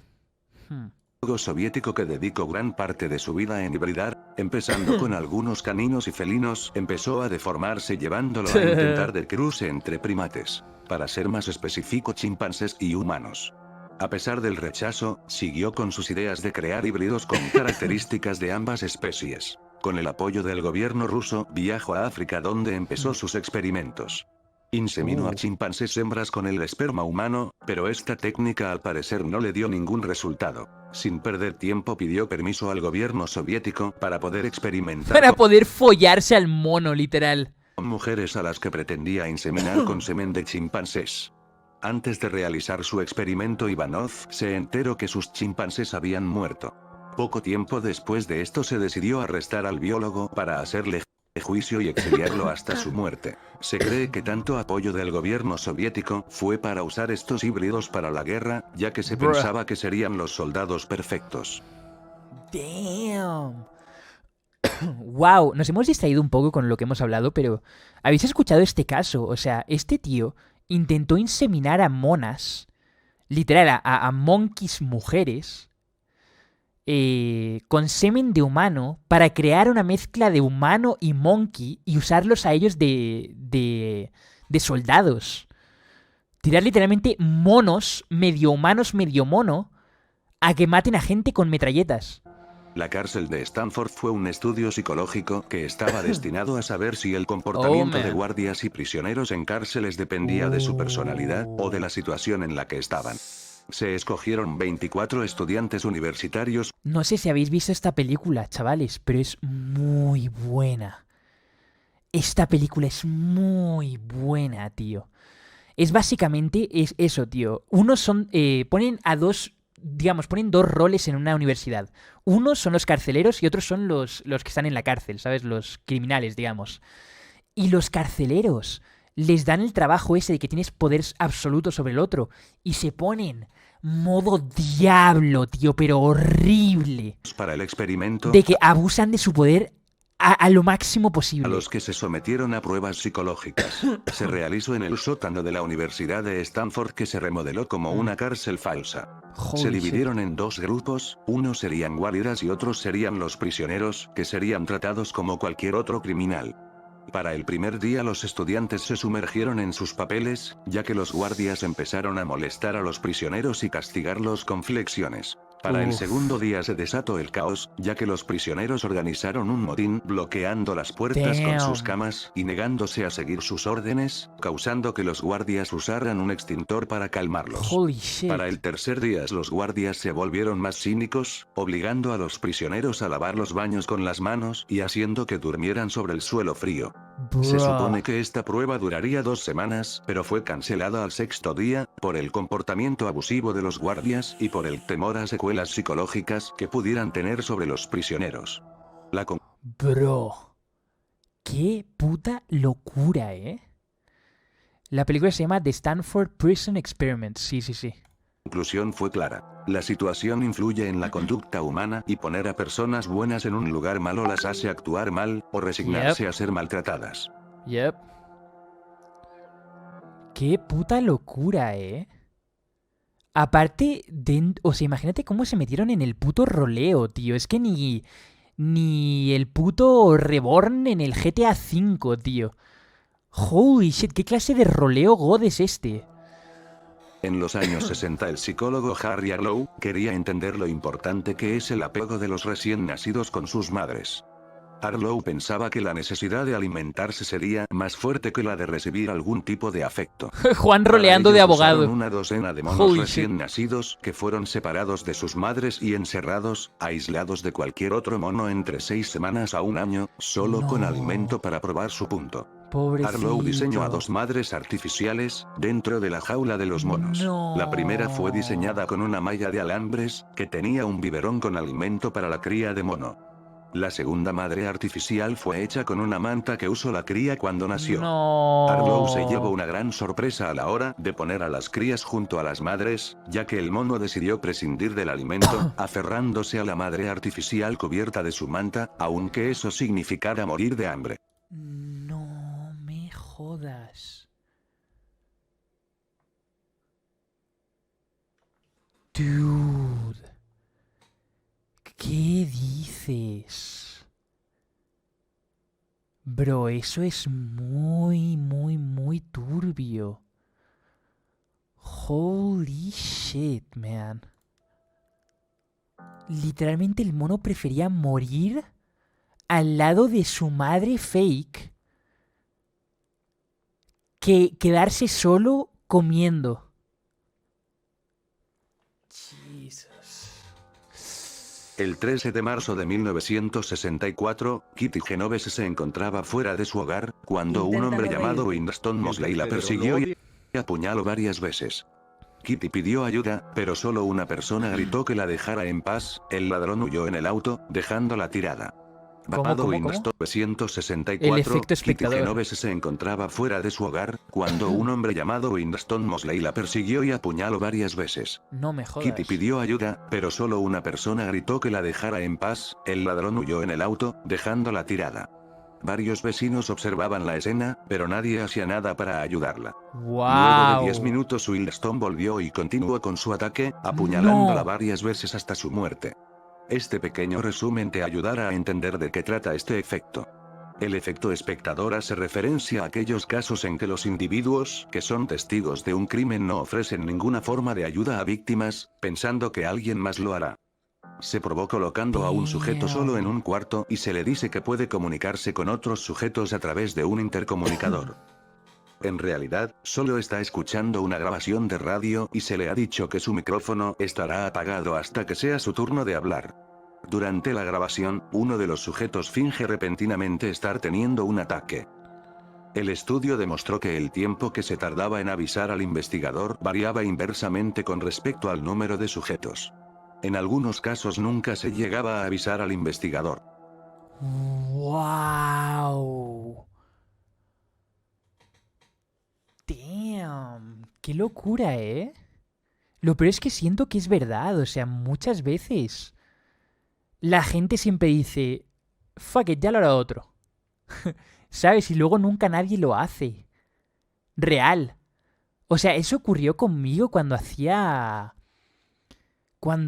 Soviético que dedicó gran parte de su vida en hibridar, empezando con algunos caninos y felinos, empezó a deformarse llevándolo a intentar de cruce entre primates. Para ser más específico, chimpancés y humanos. A pesar del rechazo, siguió con sus ideas de crear híbridos con características de ambas especies. Con el apoyo del gobierno ruso, viajó a África donde empezó sus experimentos. Inseminó a chimpancés hembras con el esperma humano, pero esta técnica al parecer no le dio ningún resultado. Sin perder tiempo pidió permiso al gobierno soviético para poder experimentar Para poder follarse al mono, literal. con mujeres a las que pretendía inseminar con semen de chimpancés. Antes de realizar su experimento, Ivanov se enteró que sus chimpancés habían muerto. Poco tiempo después de esto se decidió arrestar al biólogo para hacerle juicio y exiliarlo hasta su muerte. Se cree que tanto apoyo del gobierno soviético fue para usar estos híbridos para la guerra, ya que se pensaba que serían los soldados perfectos. Damn. Wow, nos hemos distraído un poco con lo que hemos hablado, pero ¿habéis escuchado este caso? O sea, este tío intentó inseminar a monas, literal, a monkeys mujeres, con semen de humano para crear una mezcla de humano y monkey y usarlos a ellos de soldados. Tirar literalmente monos, medio humanos, medio mono, a que maten a gente con metralletas. La cárcel de Stanford fue un estudio psicológico que estaba destinado a saber si el comportamiento de man. guardias y prisioneros en cárceles dependía de su personalidad o de la situación en la que estaban. Se escogieron 24 estudiantes universitarios. No sé si habéis visto esta película, chavales, pero es muy buena. Esta película es muy buena, tío. Es básicamente eso, tío. Unos son... ponen a dos... Digamos, ponen dos roles en una universidad. Unos son los carceleros y otros son los que están en la cárcel, ¿sabes? Los criminales, digamos. Y los carceleros les dan el trabajo ese de que tienes poder absoluto sobre el otro. Y se ponen modo diablo, tío, pero horrible. Para el experimento, De que abusan de su poder a lo máximo a posible. los que se sometieron a pruebas psicológicas. Se realizó en el sótano de la Universidad de Stanford, que se remodeló como una cárcel falsa. Se Holy shit. dividieron en dos grupos, unos serían guaridas y otros serían los prisioneros, que serían tratados como cualquier otro criminal. Para el primer día los estudiantes se sumergieron en sus papeles, ya que los guardias empezaron a molestar a los prisioneros y castigarlos con flexiones. Para el Uf. segundo día se desató el caos, ya que los prisioneros organizaron un motín bloqueando las puertas con sus Damn. camas y negándose a seguir sus órdenes, causando que los guardias usaran un extintor para calmarlos. Holy shit. Para el tercer día los guardias se volvieron más cínicos, obligando a los prisioneros a lavar los baños con las manos y haciendo que durmieran sobre el suelo frío. Se Bruh. supone que esta prueba duraría 2 semanas, pero fue cancelada al sexto día, por el comportamiento abusivo de los guardias y por el temor a secuelas psicológicas que pudieran tener sobre los prisioneros. La Bro. Qué puta locura, ¿eh? La película se llama The Stanford Prison Experiment. Sí, sí, sí. conclusión fue clara. La situación influye en la conducta humana y poner a personas buenas en un lugar malo las hace actuar mal o resignarse a ser maltratadas. Yep. Qué puta locura, ¿eh? Aparte, o sea, imagínate cómo se metieron en el puto roleo, tío. Es que ni el puto Reborn en el GTA V, tío. Holy shit, ¿qué clase de roleo god es este? En los años 60 el psicólogo Harry Arlow quería entender lo importante que es el apego de los recién nacidos con sus madres. Arlow pensaba que la necesidad de alimentarse sería más fuerte que la de recibir algún tipo de afecto. Juan roleando Para de ello abogado. usaron una docena de monos Holy recién shit. nacidos que fueron separados de sus madres y encerrados, aislados de cualquier otro mono entre 6 semanas a un año, solo con No. alimento para probar su punto. Pobrecito. Arlow diseñó a 2 madres artificiales, dentro de la jaula de los monos. No. La primera fue diseñada con una malla de alambres, que tenía un biberón con alimento para la cría de mono. La segunda madre artificial fue hecha con una manta que usó la cría cuando nació. No. Arlow se llevó una gran sorpresa a la hora de poner a las crías junto a las madres, ya que el mono decidió prescindir del alimento, aferrándose a la madre artificial cubierta de su manta, aunque eso significara morir de hambre. No me jodas. Dude. ¿Qué dices? Bro, eso es muy, muy, muy turbio. Holy shit, man. Literalmente el mono prefería morir al lado de su madre fake que quedarse solo comiendo. El 13 de marzo de 1964, Kitty Genovese se encontraba fuera de su hogar, cuando un Intenta hombre no llamado reír. Winston Mosley la persiguió y apuñaló varias veces. Kitty pidió ayuda, pero solo una persona gritó que la dejara en paz. El ladrón huyó en el auto, dejándola tirada. Basado en cómo? 1964, El efecto Kitty espectador. Genovese se encontraba fuera de su hogar, cuando un hombre llamado Winston Mosley la persiguió y apuñaló varias veces. No me jodas. Kitty pidió ayuda, pero solo una persona gritó que la dejara en paz. El ladrón huyó en el auto, dejándola tirada. Varios vecinos observaban la escena, pero nadie hacía nada para ayudarla. Luego de 10 Wow. minutos Winston volvió y continuó con su ataque, apuñalándola No. varias veces hasta su muerte. Este pequeño resumen te ayudará a entender de qué trata este efecto. El efecto espectador hace referencia a aquellos casos en que los individuos que son testigos de un crimen no ofrecen ninguna forma de ayuda a víctimas, pensando que alguien más lo hará. Se probó colocando a un sujeto solo en un cuarto y se le dice que puede comunicarse con otros sujetos a través de un intercomunicador. En realidad, solo está escuchando una grabación de radio y se le ha dicho que su micrófono estará apagado hasta que sea su turno de hablar. Durante la grabación, uno de los sujetos finge repentinamente estar teniendo un ataque. El estudio demostró que el tiempo que se tardaba en avisar al investigador variaba inversamente con respecto al número de sujetos. En algunos casos nunca se llegaba a avisar al investigador. ¡Wow! ¡Damn! ¡Qué locura, eh! Lo peor es que siento que es verdad, o sea, muchas veces la gente siempre dice, fuck it, ya lo hará otro. ¿Sabes? Y luego nunca nadie lo hace. Real. O sea, eso ocurrió conmigo cuando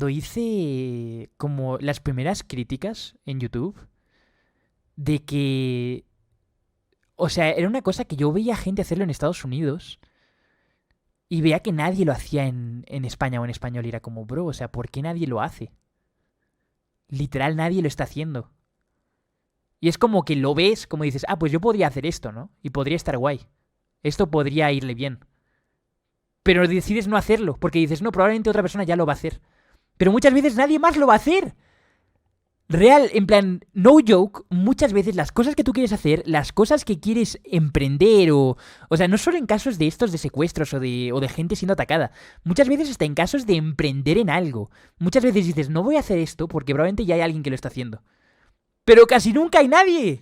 hice como las primeras críticas en YouTube. De que... O sea, era una cosa que yo veía gente hacerlo en Estados Unidos. Y veía que nadie lo hacía en España o en español. Y era como, bro, o sea, ¿por qué nadie lo hace? Literal, nadie lo está haciendo. Y es como que lo ves, como dices, ah, pues yo podría hacer esto, ¿no? Y podría estar guay. Esto podría irle bien. Pero decides no hacerlo, porque dices, no, probablemente otra persona ya lo va a hacer. Pero muchas veces nadie más lo va a hacer. Real, en plan, no joke, muchas veces las cosas que tú quieres hacer, las cosas que quieres emprender o sea, no solo en casos de estos de secuestros o de gente siendo atacada, muchas veces hasta en casos de emprender en algo. Muchas veces dices, no voy a hacer esto porque probablemente ya hay alguien que lo está haciendo. Pero casi nunca hay nadie.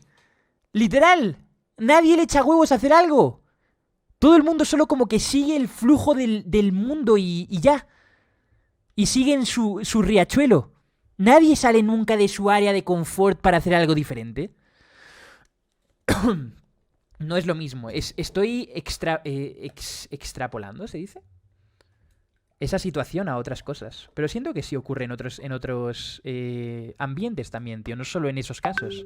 Literal, nadie le echa huevos a hacer algo. Todo el mundo solo como que sigue el flujo del mundo y ya. Y siguen su riachuelo. Nadie sale nunca de su área de confort para hacer algo diferente. No es lo mismo. Estoy extrapolando, ¿se dice? Esa situación a otras cosas. Pero siento que sí ocurre en otros ambientes también, tío. No solo en esos casos.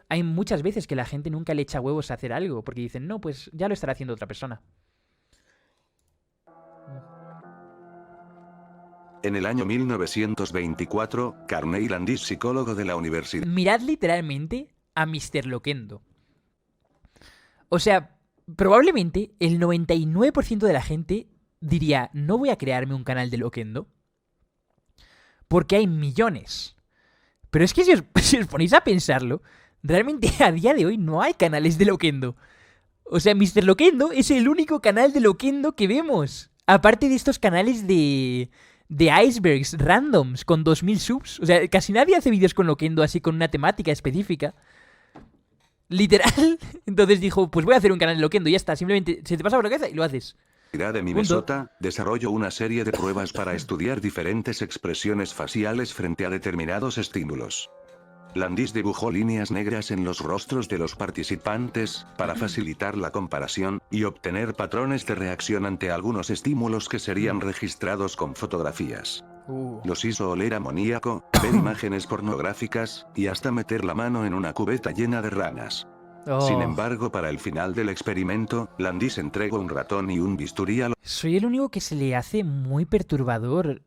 Hay muchas veces que la gente nunca le echa huevos a hacer algo. Porque dicen, no, pues ya lo estará haciendo otra persona. En el año 1924, Carney Landis, psicólogo de la universidad. Mirad literalmente a Mr. Loquendo. O sea, probablemente el 99% de la gente diría, no voy a crearme un canal de Loquendo. Porque hay millones. Pero es que si os ponéis a pensarlo, realmente a día de hoy no hay canales de Loquendo. O sea, Mr. Loquendo es el único canal de Loquendo que vemos. Aparte de estos canales de icebergs randoms con 2000 subs. O sea, casi nadie hace vídeos con Loquendo así con una temática específica. Literal. Entonces dijo, pues voy a hacer un canal de Loquendo y ya está. Simplemente se te pasa por la cabeza y lo haces. De Minnesota, desarrolló una serie de pruebas para estudiar diferentes expresiones faciales frente a determinados estímulos. Landis dibujó líneas negras en los rostros de los participantes, para facilitar la comparación, y obtener patrones de reacción ante algunos estímulos que serían registrados con fotografías. Los hizo oler amoníaco, ver imágenes pornográficas, y hasta meter la mano en una cubeta llena de ranas. Sin embargo, para el final del experimento, Landis entregó un ratón y un bisturí a los... Soy el único que se le hace muy perturbador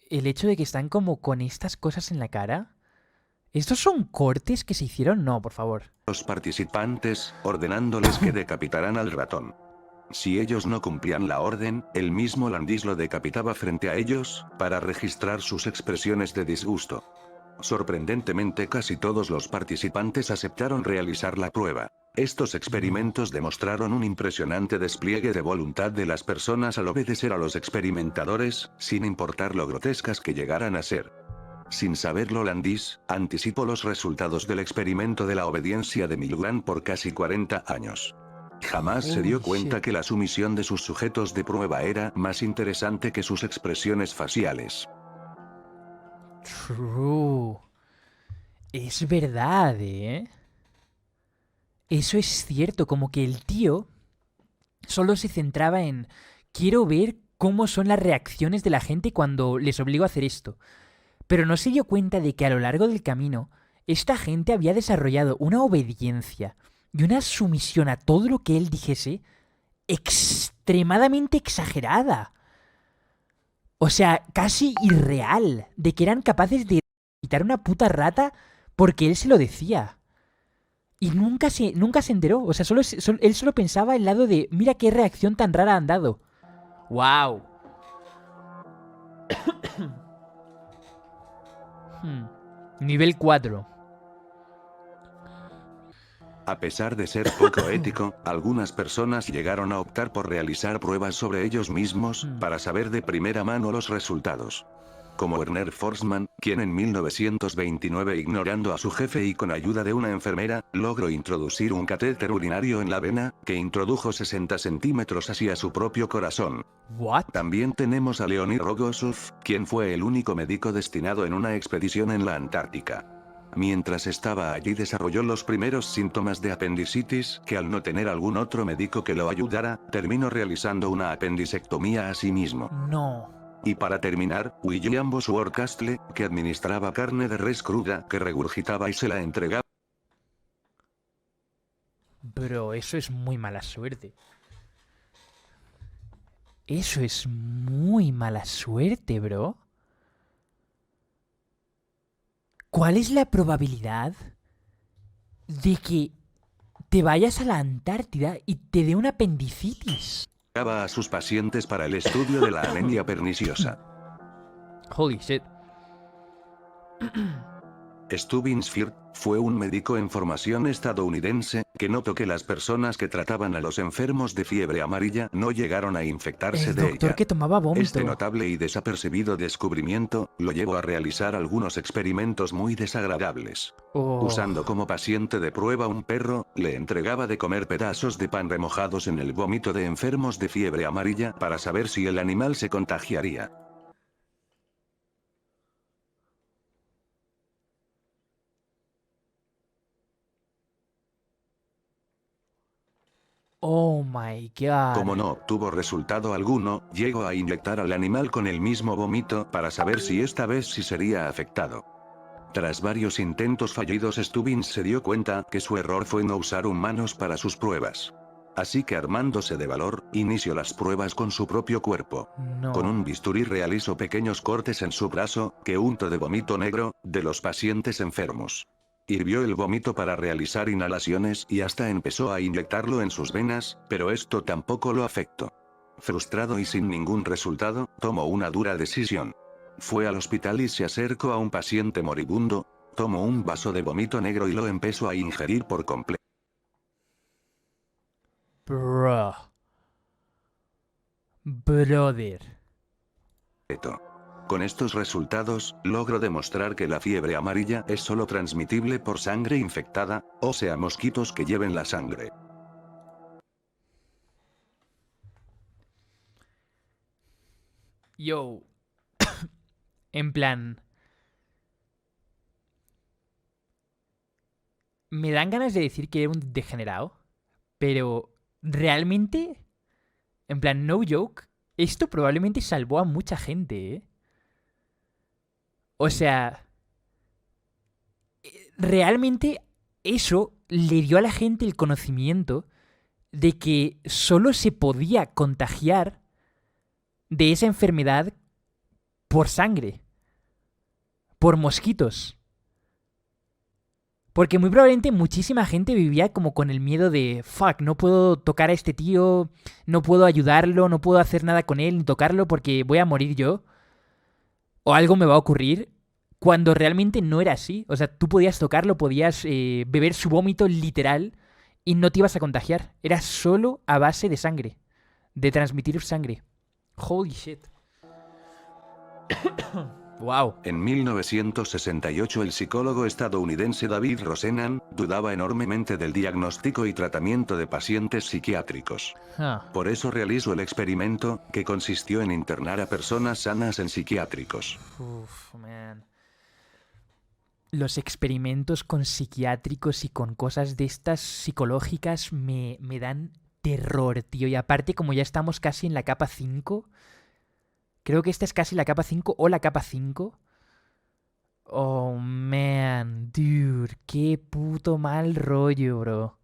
el hecho de que están como con estas cosas en la cara. ¿Estos son cortes que se hicieron? No, por favor. Los participantes, ordenándoles que decapitaran al ratón. Si ellos no cumplían la orden, el mismo Landis lo decapitaba frente a ellos, para registrar sus expresiones de disgusto. Sorprendentemente, casi todos los participantes aceptaron realizar la prueba. Estos experimentos demostraron un impresionante despliegue de voluntad de las personas al obedecer a los experimentadores, sin importar lo grotescas que llegaran a ser. Sin saberlo, Landis anticipó los resultados del experimento de la obediencia de Milgram por casi 40 años. Jamás se dio cuenta que la sumisión de sus sujetos de prueba era más interesante que sus expresiones faciales. True. Es verdad, ¿eh? Eso es cierto, como que el tío solo se centraba en quiero ver cómo son las reacciones de la gente cuando les obligo a hacer esto. pero no se dio cuenta de que a lo largo del camino esta gente había desarrollado una obediencia y una sumisión a todo lo que él dijese extremadamente exagerada. O sea, casi irreal, de que eran capaces de quitar una puta rata porque él se lo decía. Y nunca se enteró. O sea, él solo pensaba el lado de, mira qué reacción tan rara han dado. ¡Wow! Nivel 4. A pesar de ser poco ético, algunas personas llegaron a optar por realizar pruebas sobre ellos mismos, para saber de primera mano los resultados. Como Werner Forsman, quien en 1929, ignorando a su jefe y con ayuda de una enfermera, logró introducir un catéter urinario en la vena, que introdujo 60 centímetros hacia su propio corazón. ¿What? También tenemos a Leonid Rogozov, quien fue el único médico destinado en una expedición en la Antártica. Mientras estaba allí desarrolló los primeros síntomas de apendicitis, que al no tener algún otro médico que lo ayudara, terminó realizando una apendicectomía a sí mismo. No. Y para terminar, William Bosworth Castle, que administraba carne de res cruda, que regurgitaba y se la entregaba. Bro, eso es muy mala suerte. Eso es muy mala suerte, bro. ¿Cuál es la probabilidad de que te vayas a la Antártida y te dé una apendicitis? A sus pacientes para el estudio de la anemia perniciosa. Holy shit. Stubbins Firth fue un médico en formación estadounidense, que notó que las personas que trataban a los enfermos de fiebre amarilla no llegaron a infectarse El de doctor ella. que tomaba vómito. Este notable y desapercibido descubrimiento lo llevó a realizar algunos experimentos muy desagradables. Oh. Usando como paciente de prueba un perro, le entregaba de comer pedazos de pan remojados en el vómito de enfermos de fiebre amarilla para saber si el animal se contagiaría. Oh my god. Como no obtuvo resultado alguno, llegó a inyectar al animal con el mismo vómito para saber si esta vez sí sería afectado. Tras varios intentos fallidos, Stubbins se dio cuenta que su error fue no usar humanos para sus pruebas. Así que, armándose de valor, inició las pruebas con su propio cuerpo. No. Con un bisturí realizó pequeños cortes en su brazo, que untó de vómito negro, de los pacientes enfermos. Hirvió el vómito para realizar inhalaciones y hasta empezó a inyectarlo en sus venas, pero esto tampoco lo afectó. Frustrado y sin ningún resultado, tomó una dura decisión. Fue al hospital y se acercó a un paciente moribundo, tomó un vaso de vómito negro y lo empezó a ingerir por completo. Bro. Brother. Con estos resultados, logró demostrar que la fiebre amarilla es solo transmitible por sangre infectada, o sea, mosquitos que lleven la sangre. Yo. En plan. Me dan ganas de decir que era un degenerado. Pero realmente. En plan, no joke. Esto probablemente salvó a mucha gente, ¿eh? O sea. Realmente eso le dio a la gente el conocimiento de que solo se podía contagiar de esa enfermedad por sangre. Por mosquitos. Porque muy probablemente muchísima gente vivía como con el miedo de fuck, no puedo tocar a este tío, no puedo ayudarlo, no puedo hacer nada con él ni tocarlo porque voy a morir yo. O algo me va a ocurrir. Cuando realmente no era así. O sea, tú podías tocarlo, podías beber su vómito literal y no te ibas a contagiar. Era solo a base de sangre. De transmitir sangre. Holy shit. Wow. En 1968 el psicólogo estadounidense David Rosenan dudaba enormemente del diagnóstico y tratamiento de pacientes psiquiátricos. Por eso realizó el experimento, que consistió en internar a personas sanas en psiquiátricos. Uf, man. Los experimentos con psiquiátricos y con cosas de estas psicológicas me dan terror, tío. Y aparte, como ya estamos casi en la capa 5, creo que esta es casi la capa 5 o la capa 5. Oh, man, dude, qué puto mal rollo, bro.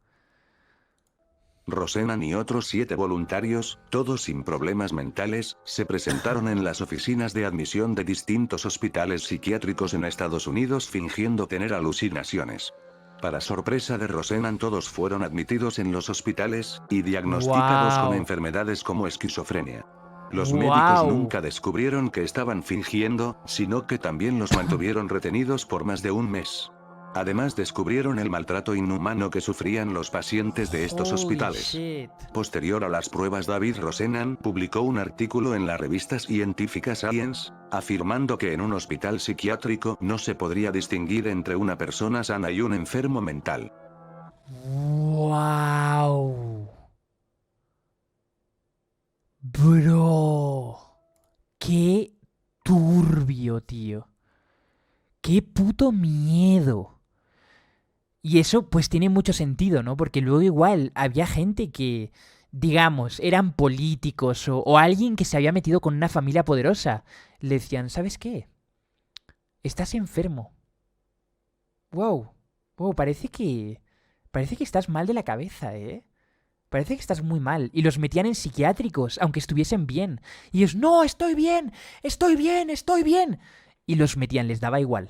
Rosenan y otros 7 voluntarios, todos sin problemas mentales, se presentaron en las oficinas de admisión de distintos hospitales psiquiátricos en Estados Unidos fingiendo tener alucinaciones. Para sorpresa de Rosenan, todos fueron admitidos en los hospitales y diagnosticados con Wow. enfermedades como esquizofrenia. Los Wow. médicos nunca descubrieron que estaban fingiendo, sino que también los mantuvieron retenidos por más de un mes. Además, descubrieron el maltrato inhumano que sufrían los pacientes de estos Holy hospitales. shit. Posterior a las pruebas, David Rosenan publicó un artículo en la revista científica Science, afirmando que en un hospital psiquiátrico no se podría distinguir entre una persona sana y un enfermo mental. Wow. Bro. Qué turbio, tío. Qué puto miedo. Y eso pues tiene mucho sentido, ¿no? Porque luego igual había gente que, digamos, eran políticos o alguien que se había metido con una familia poderosa. Le decían, ¿sabes qué? Estás enfermo. Wow. Wow, parece que estás mal de la cabeza, ¿eh? Parece que estás muy mal. Y los metían en psiquiátricos, aunque estuviesen bien. Y ellos, no, estoy bien, estoy bien, estoy bien. Y los metían, les daba igual.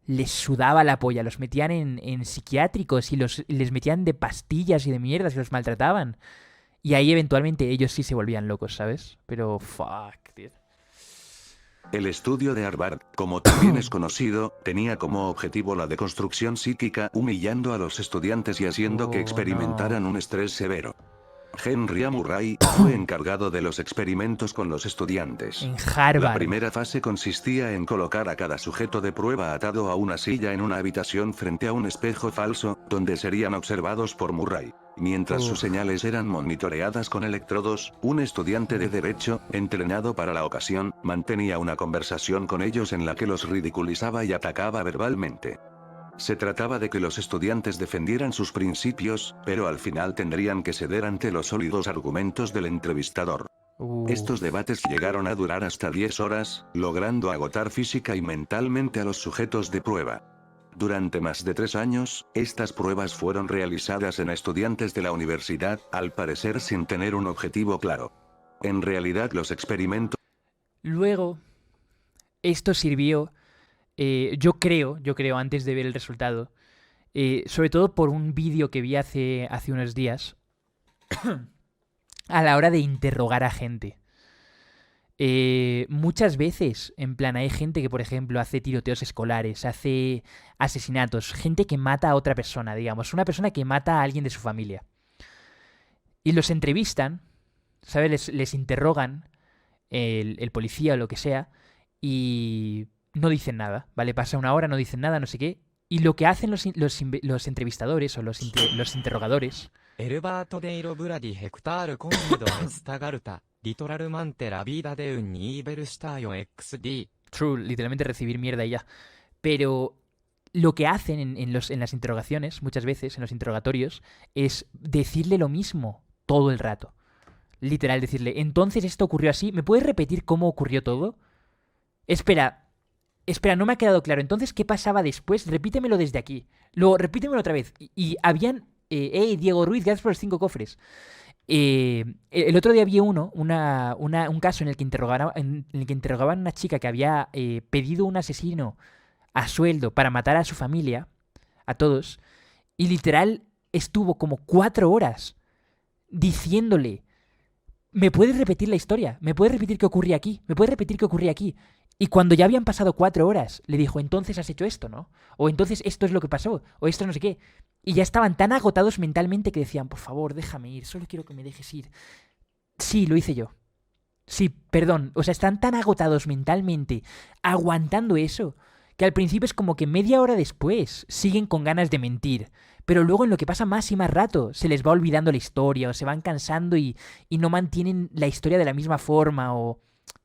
Les sudaba la polla, los metían en psiquiátricos y les metían de pastillas y de mierdas y los maltrataban. Y ahí eventualmente ellos sí se volvían locos, ¿sabes? Pero fuck, tío. El estudio de Harvard, como también es conocido, tenía como objetivo la deconstrucción psíquica, humillando a los estudiantes y haciendo que Oh, experimentaran no. un estrés severo. Henry A. Murray fue encargado de los experimentos con los estudiantes. En La Harvard. primera fase consistía en colocar a cada sujeto de prueba atado a una silla en una habitación frente a un espejo falso, donde serían observados por Murray. Mientras sus Uf. señales eran monitoreadas con electrodos, un estudiante de derecho, entrenado para la ocasión, mantenía una conversación con ellos en la que los ridiculizaba y atacaba verbalmente. Se trataba de que los estudiantes defendieran sus principios, pero al final tendrían que ceder ante los sólidos argumentos del entrevistador. Estos debates llegaron a durar hasta 10 horas, logrando agotar física y mentalmente a los sujetos de prueba. Durante más de 3 años, estas pruebas fueron realizadas en estudiantes de la universidad, al parecer sin tener un objetivo claro. En realidad, los experimentos Luego, esto sirvió, yo creo, antes de ver el resultado, sobre todo por un vídeo que vi hace unos días, a la hora de interrogar a gente. Muchas veces, en plan, hay gente que, por ejemplo, hace tiroteos escolares, hace asesinatos, gente que mata a otra persona, digamos, una persona que mata a alguien de su familia. Y los entrevistan, ¿sabes? Les interrogan el policía o lo que sea, y no dicen nada, ¿vale? Pasa una hora, no dicen nada, no sé qué. Y lo que hacen los entrevistadores o los interrogadores... エルバート・デイロ・ブラディ・ヘクタール・コンビド・エスタガルタ、リトラル・マンテ・ラビーダ・デウン・ニーベル・シュタイオン XD. True, literalmente recibir mierda y ya. Pero lo que hacen en las interrogaciones, muchas veces, en los interrogatorios, es decirle lo mismo todo el rato. Literal, decirle, entonces esto ocurrió así, ¿me puedes repetir cómo ocurrió todo? Espera, no me ha quedado claro. Entonces, ¿qué pasaba después? Repítemelo desde aquí. Luego, repítemelo otra vez. Y habían... hey, Diego Ruiz, gracias por los 5 cofres. El otro día vi un caso en el que interrogaban a una chica que había pedido un asesino a sueldo para matar a su familia, a todos, y literal estuvo como 4 horas diciéndole, ¿me puedes repetir la historia? ¿Me puedes repetir qué ocurría aquí? ¿Me puedes repetir qué ocurría aquí? Y cuando ya habían pasado 4 horas, le dijo, entonces has hecho esto, ¿no? O entonces esto es lo que pasó, o esto no sé qué. Y ya estaban tan agotados mentalmente que decían, por favor, déjame ir, solo quiero que me dejes ir. Sí, lo hice yo. Sí, perdón. O sea, están tan agotados mentalmente, aguantando eso, que al principio es como que media hora después siguen con ganas de mentir. Pero luego en lo que pasa más y más rato, se les va olvidando la historia, o se van cansando y no mantienen la historia de la misma forma, o...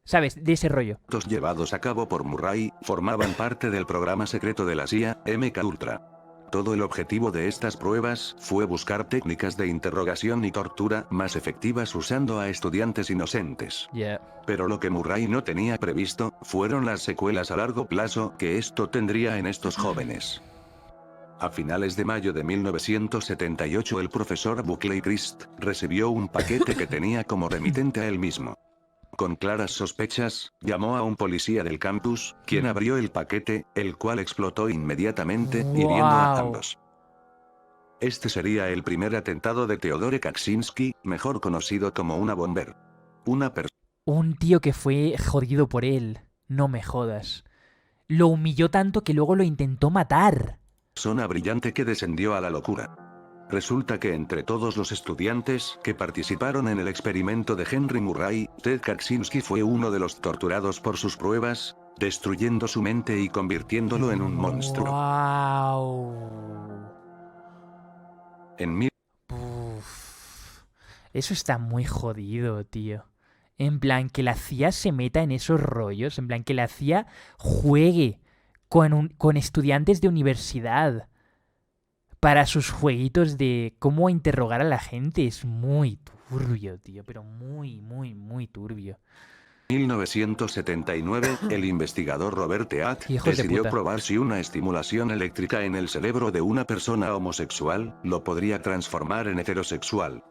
¿sabes? De ese rollo. Los llevados a cabo por Murray formaban parte del programa secreto de la CIA, MK Ultra. Todo el objetivo de estas pruebas fue buscar técnicas de interrogación y tortura más efectivas usando a estudiantes inocentes. Yeah. Pero lo que Murray no tenía previsto fueron las secuelas a largo plazo que esto tendría en estos jóvenes. A finales de mayo de 1978 el profesor Buckley Christ recibió un paquete que tenía como remitente a él mismo. Con claras sospechas, llamó a un policía del campus, quien abrió el paquete, el cual explotó inmediatamente, hiriendo a ambos. Este sería el primer atentado de Theodore Kaczynski, mejor conocido como una bomber. Un tío que fue jodido por él. No me jodas. Lo humilló tanto que luego lo intentó matar. Persona brillante que descendió a la locura. Resulta que entre todos los estudiantes que participaron en el experimento de Henry Murray, Ted Kaczynski fue uno de los torturados por sus pruebas, destruyendo su mente y convirtiéndolo en un monstruo. Wow. En Eso está muy jodido, tío. En plan, que la CIA se meta en esos rollos. En plan, que la CIA juegue con estudiantes de universidad para sus jueguitos de cómo interrogar a la gente. Es muy turbio, tío. Pero muy, muy, muy turbio. 1979, el investigador Robert Teat decidió probar si una estimulación eléctrica en el cerebro de una persona homosexual lo podría transformar en heterosexual.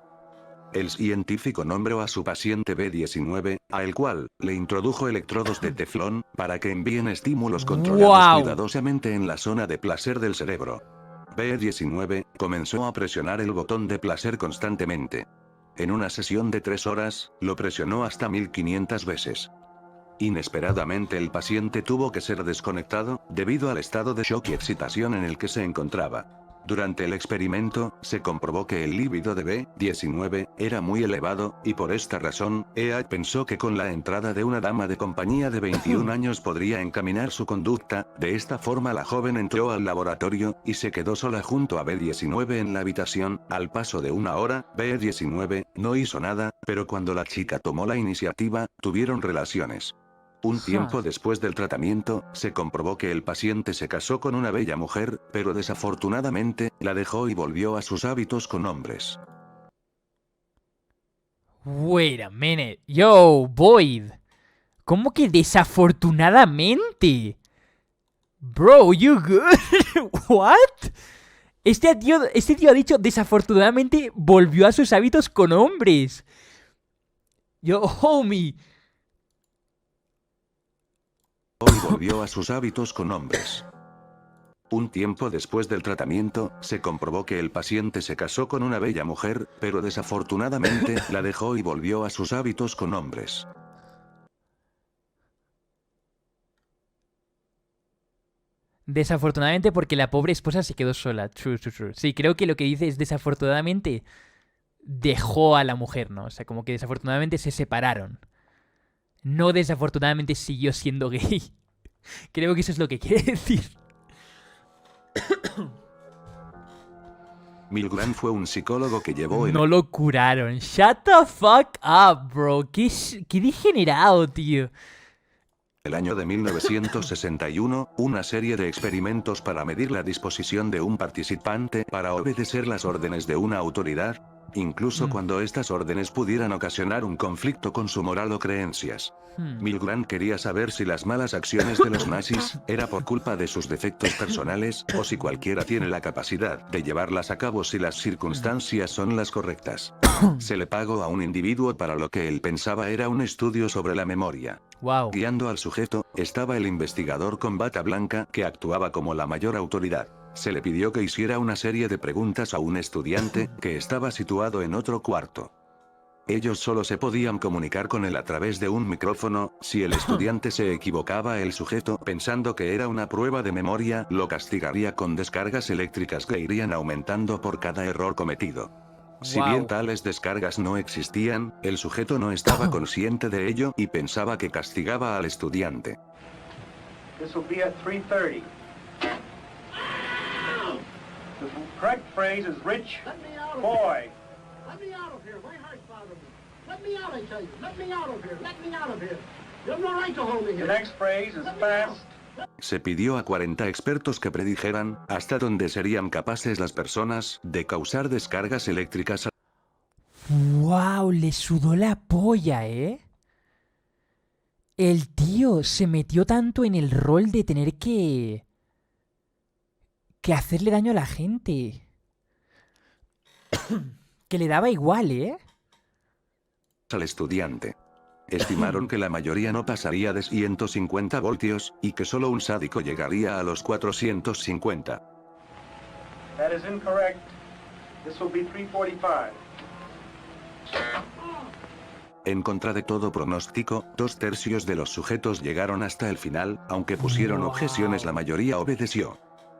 El científico nombró a su paciente B19, a el cual le introdujo electrodos de teflón para que envíen estímulos controlados cuidadosamente en la zona de placer del cerebro. B19 comenzó a presionar el botón de placer constantemente. En una sesión de 3 horas, lo presionó hasta 1500 veces. Inesperadamente el paciente tuvo que ser desconectado, debido al estado de shock y excitación en el que se encontraba. Durante el experimento, se comprobó que el líbido de B19 era muy elevado, y por esta razón, EA pensó que con la entrada de una dama de compañía de 21 años podría encaminar su conducta. De esta forma la joven entró al laboratorio, y se quedó sola junto a B19 en la habitación. Al paso de 1 hora, B19 no hizo nada, pero cuando la chica tomó la iniciativa, tuvieron relaciones. Un tiempo después del tratamiento, se comprobó que el paciente se casó con una bella mujer, pero desafortunadamente, la dejó y volvió a sus hábitos con hombres. Wait a minute. Yo, Boyd. ¿Cómo que desafortunadamente? Bro, you good? What? Este tío ha dicho desafortunadamente volvió a sus hábitos con hombres. Yo, homie. Y volvió a sus hábitos con hombres. Un tiempo después del tratamiento, se comprobó que el paciente se casó con una bella mujer, pero desafortunadamente, la dejó y volvió a sus hábitos con hombres. Desafortunadamente porque la pobre esposa se quedó sola. True. Sí, creo que lo que dice es desafortunadamente dejó a la mujer, ¿no? O sea, como que desafortunadamente se separaron. No desafortunadamente siguió siendo gay. Creo que eso es lo que quiere decir. Milgram fue un psicólogo que llevó en... No lo curaron. Shut the fuck up, bro. Qué degenerado, tío. El año de 1961, una serie de experimentos para medir la disposición de un participante para obedecer las órdenes de una autoridad, incluso cuando estas órdenes pudieran ocasionar un conflicto con su moral o creencias. Milgram quería saber si las malas acciones de los nazis era por culpa de sus defectos personales, o si cualquiera tiene la capacidad de llevarlas a cabo si las circunstancias son las correctas. Se le pagó a un individuo para lo que él pensaba era un estudio sobre la memoria. Wow. Guiando al sujeto, estaba el investigador con bata blanca que actuaba como la mayor autoridad. Se le pidió que hiciera una serie de preguntas a un estudiante que estaba situado en otro cuarto. Ellos solo se podían comunicar con él a través de un micrófono. Si el estudiante se equivocaba, el sujeto, pensando que era una prueba de memoria, lo castigaría con descargas eléctricas que irían aumentando por cada error cometido. Si bien tales descargas no existían, el sujeto no estaba consciente de ello y pensaba que castigaba al estudiante. This will be at 3:30. The correct phrase is rich boy. Let me out of here. My heart's bothering me. Let me out, I tell you. Let me out of here. Let me out of here. You have no right to hold me The here. next phrase is fast Se pidió a 40 expertos que predijeran hasta dónde serían capaces las personas de causar descargas eléctricas. ¡Wow! Le sudó la polla, ¿eh? El tío se metió tanto en el rol de tener que hacerle daño a la gente. Que le daba igual, ¿eh? Al estudiante. Estimaron que la mayoría no pasaría de 150 voltios, y que solo un sádico llegaría a los 450. That is incorrect. This will be 345. En contra de todo pronóstico, 2/3 de los sujetos llegaron hasta el final, aunque pusieron objeciones, la mayoría obedeció.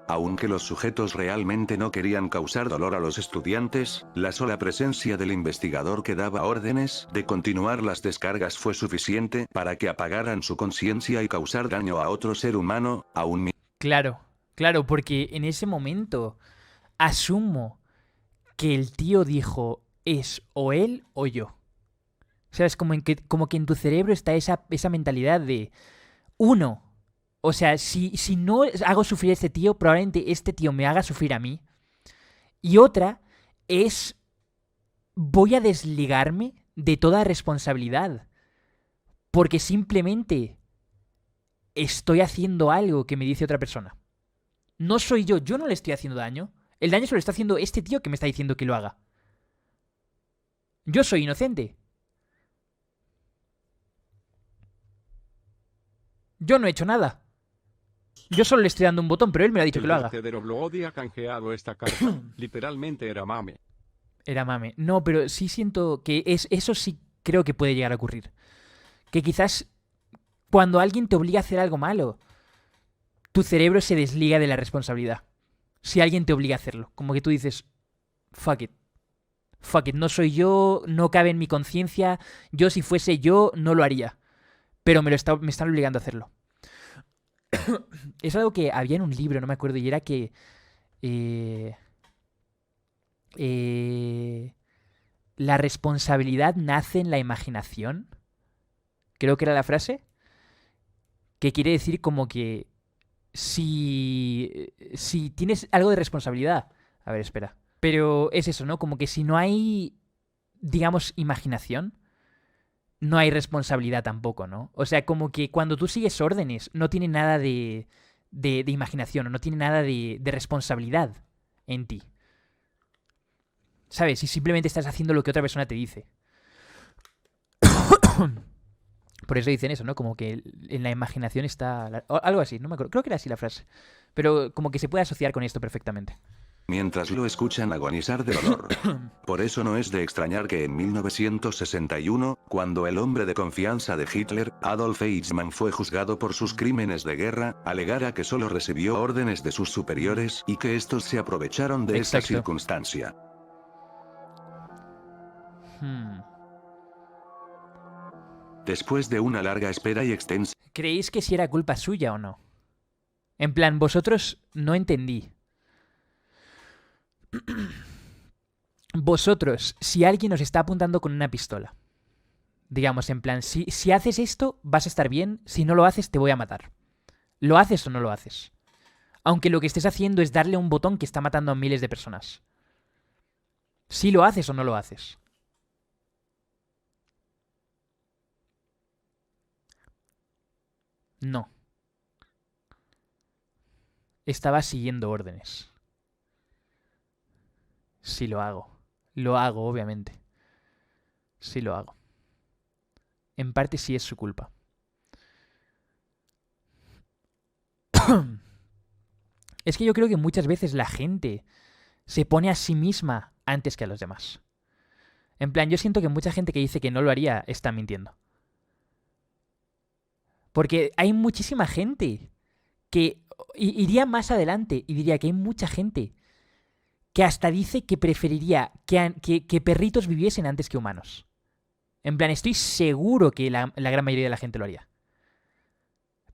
Aunque los sujetos realmente no querían causar dolor a los estudiantes, la sola presencia del investigador que daba órdenes de continuar las descargas fue suficiente para que apagaran su conciencia y causar daño a otro ser humano, Claro, claro, porque en ese momento asumo que el tío dijo, es o él o yo. ¿Sabes? Como que en tu cerebro está esa mentalidad de uno. O sea, si no hago sufrir a este tío, probablemente este tío me haga sufrir a mí. Y otra es, voy a desligarme de toda responsabilidad. Porque simplemente estoy haciendo algo que me dice otra persona. No soy yo no le estoy haciendo daño. El daño se lo está haciendo este tío que me está diciendo que lo haga. Yo soy inocente. Yo no he hecho nada. Yo solo le estoy dando un botón, pero él me ha dicho que lo haga. El vertedero Bloody ha canjeado esta carta. Literalmente era mame. Era mame. No, pero sí siento que eso sí creo que puede llegar a ocurrir. Que quizás cuando alguien te obliga a hacer algo malo, tu cerebro se desliga de la responsabilidad. Si alguien te obliga a hacerlo. Como que tú dices, fuck it. Fuck it, no soy yo, no cabe en mi conciencia. Yo si fuese yo, no lo haría. Pero me están obligando a hacerlo. Es algo que había en un libro, no me acuerdo, y era que la responsabilidad nace en la imaginación. Creo que era la frase. Que quiere decir como que si tienes algo de responsabilidad... A ver, espera. Pero es eso, ¿no? Como que si no hay, digamos, imaginación, no hay responsabilidad tampoco, ¿no? O sea, como que cuando tú sigues órdenes, no tiene nada de imaginación, o no tiene nada de responsabilidad en ti. ¿Sabes? Si simplemente estás haciendo lo que otra persona te dice. Por eso dicen eso, ¿no? Como que en la imaginación está... algo así, no me acuerdo. Creo que era así la frase. Pero como que se puede asociar con esto perfectamente. Mientras lo escuchan agonizar de dolor. Por eso no es de extrañar que en 1961, cuando el hombre de confianza de Hitler, Adolf Eichmann, fue juzgado por sus crímenes de guerra, alegara que solo recibió órdenes de sus superiores y que estos se aprovecharon de esta Exacto. circunstancia. Después de una larga espera y extensa... ¿Creéis que si era culpa suya o no? En plan, vosotros no entendí. Vosotros, si alguien os está apuntando con una pistola, digamos, en plan, si haces esto, vas a estar bien, si no lo haces, te voy a matar. ¿Lo haces o no lo haces? Aunque lo que estés haciendo es darle un botón que está matando a miles de personas. ¿Si lo haces o no lo haces? No. Estaba siguiendo órdenes. Sí lo hago. Lo hago, obviamente. Sí lo hago. En parte sí es su culpa. Es que yo creo que muchas veces la gente se pone a sí misma antes que a los demás. En plan, yo siento que mucha gente que dice que no lo haría está mintiendo. Porque hay muchísima gente que iría más adelante y diría que hay mucha gente que hasta dice que preferiría que perritos viviesen antes que humanos. En plan, estoy seguro que la gran mayoría de la gente lo haría.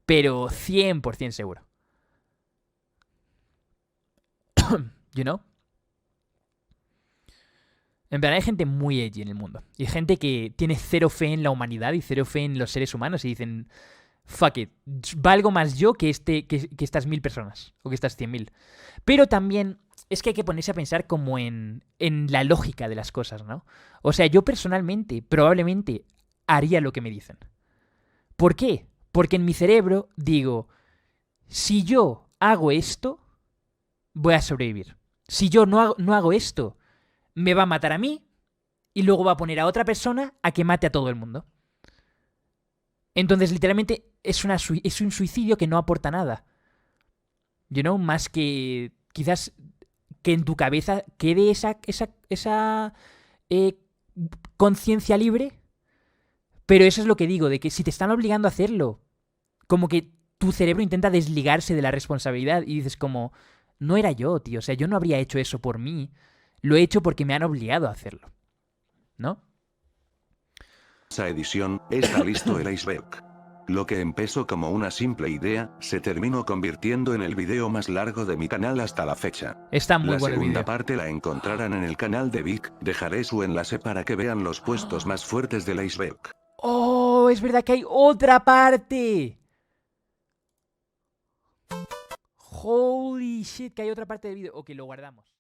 Pero 100% seguro. You know? En plan, hay gente muy edgy en el mundo. Y gente que tiene cero fe en la humanidad y cero fe en los seres humanos y dicen... fuck it, valgo más yo que, que estas 1000 personas, o que estas 100.000. Pero también es que hay que ponerse a pensar como en la lógica de las cosas, ¿no? O sea, yo personalmente, probablemente, haría lo que me dicen. ¿Por qué? Porque en mi cerebro digo, si yo hago esto, voy a sobrevivir. Si yo no hago esto, me va a matar a mí y luego va a poner a otra persona a que mate a todo el mundo. Entonces, literalmente, es un suicidio que no aporta nada. You know, más que quizás que en tu cabeza quede esa conciencia libre. Pero eso es lo que digo, de que si te están obligando a hacerlo, como que tu cerebro intenta desligarse de la responsabilidad y dices como, no era yo, tío, o sea, yo no habría hecho eso por mí, lo he hecho porque me han obligado a hacerlo, ¿no? Esa edición, está listo el iceberg. Lo que empezó como una simple idea, se terminó convirtiendo en el video más largo de mi canal hasta la fecha. Está muy La bueno el segunda vídeo. parte la encontrarán en el canal de Vic, dejaré su enlace para que vean los puestos más fuertes del iceberg. ¡Oh! Es verdad que hay otra parte. Holy shit, que hay otra parte del vídeo. Ok, lo guardamos.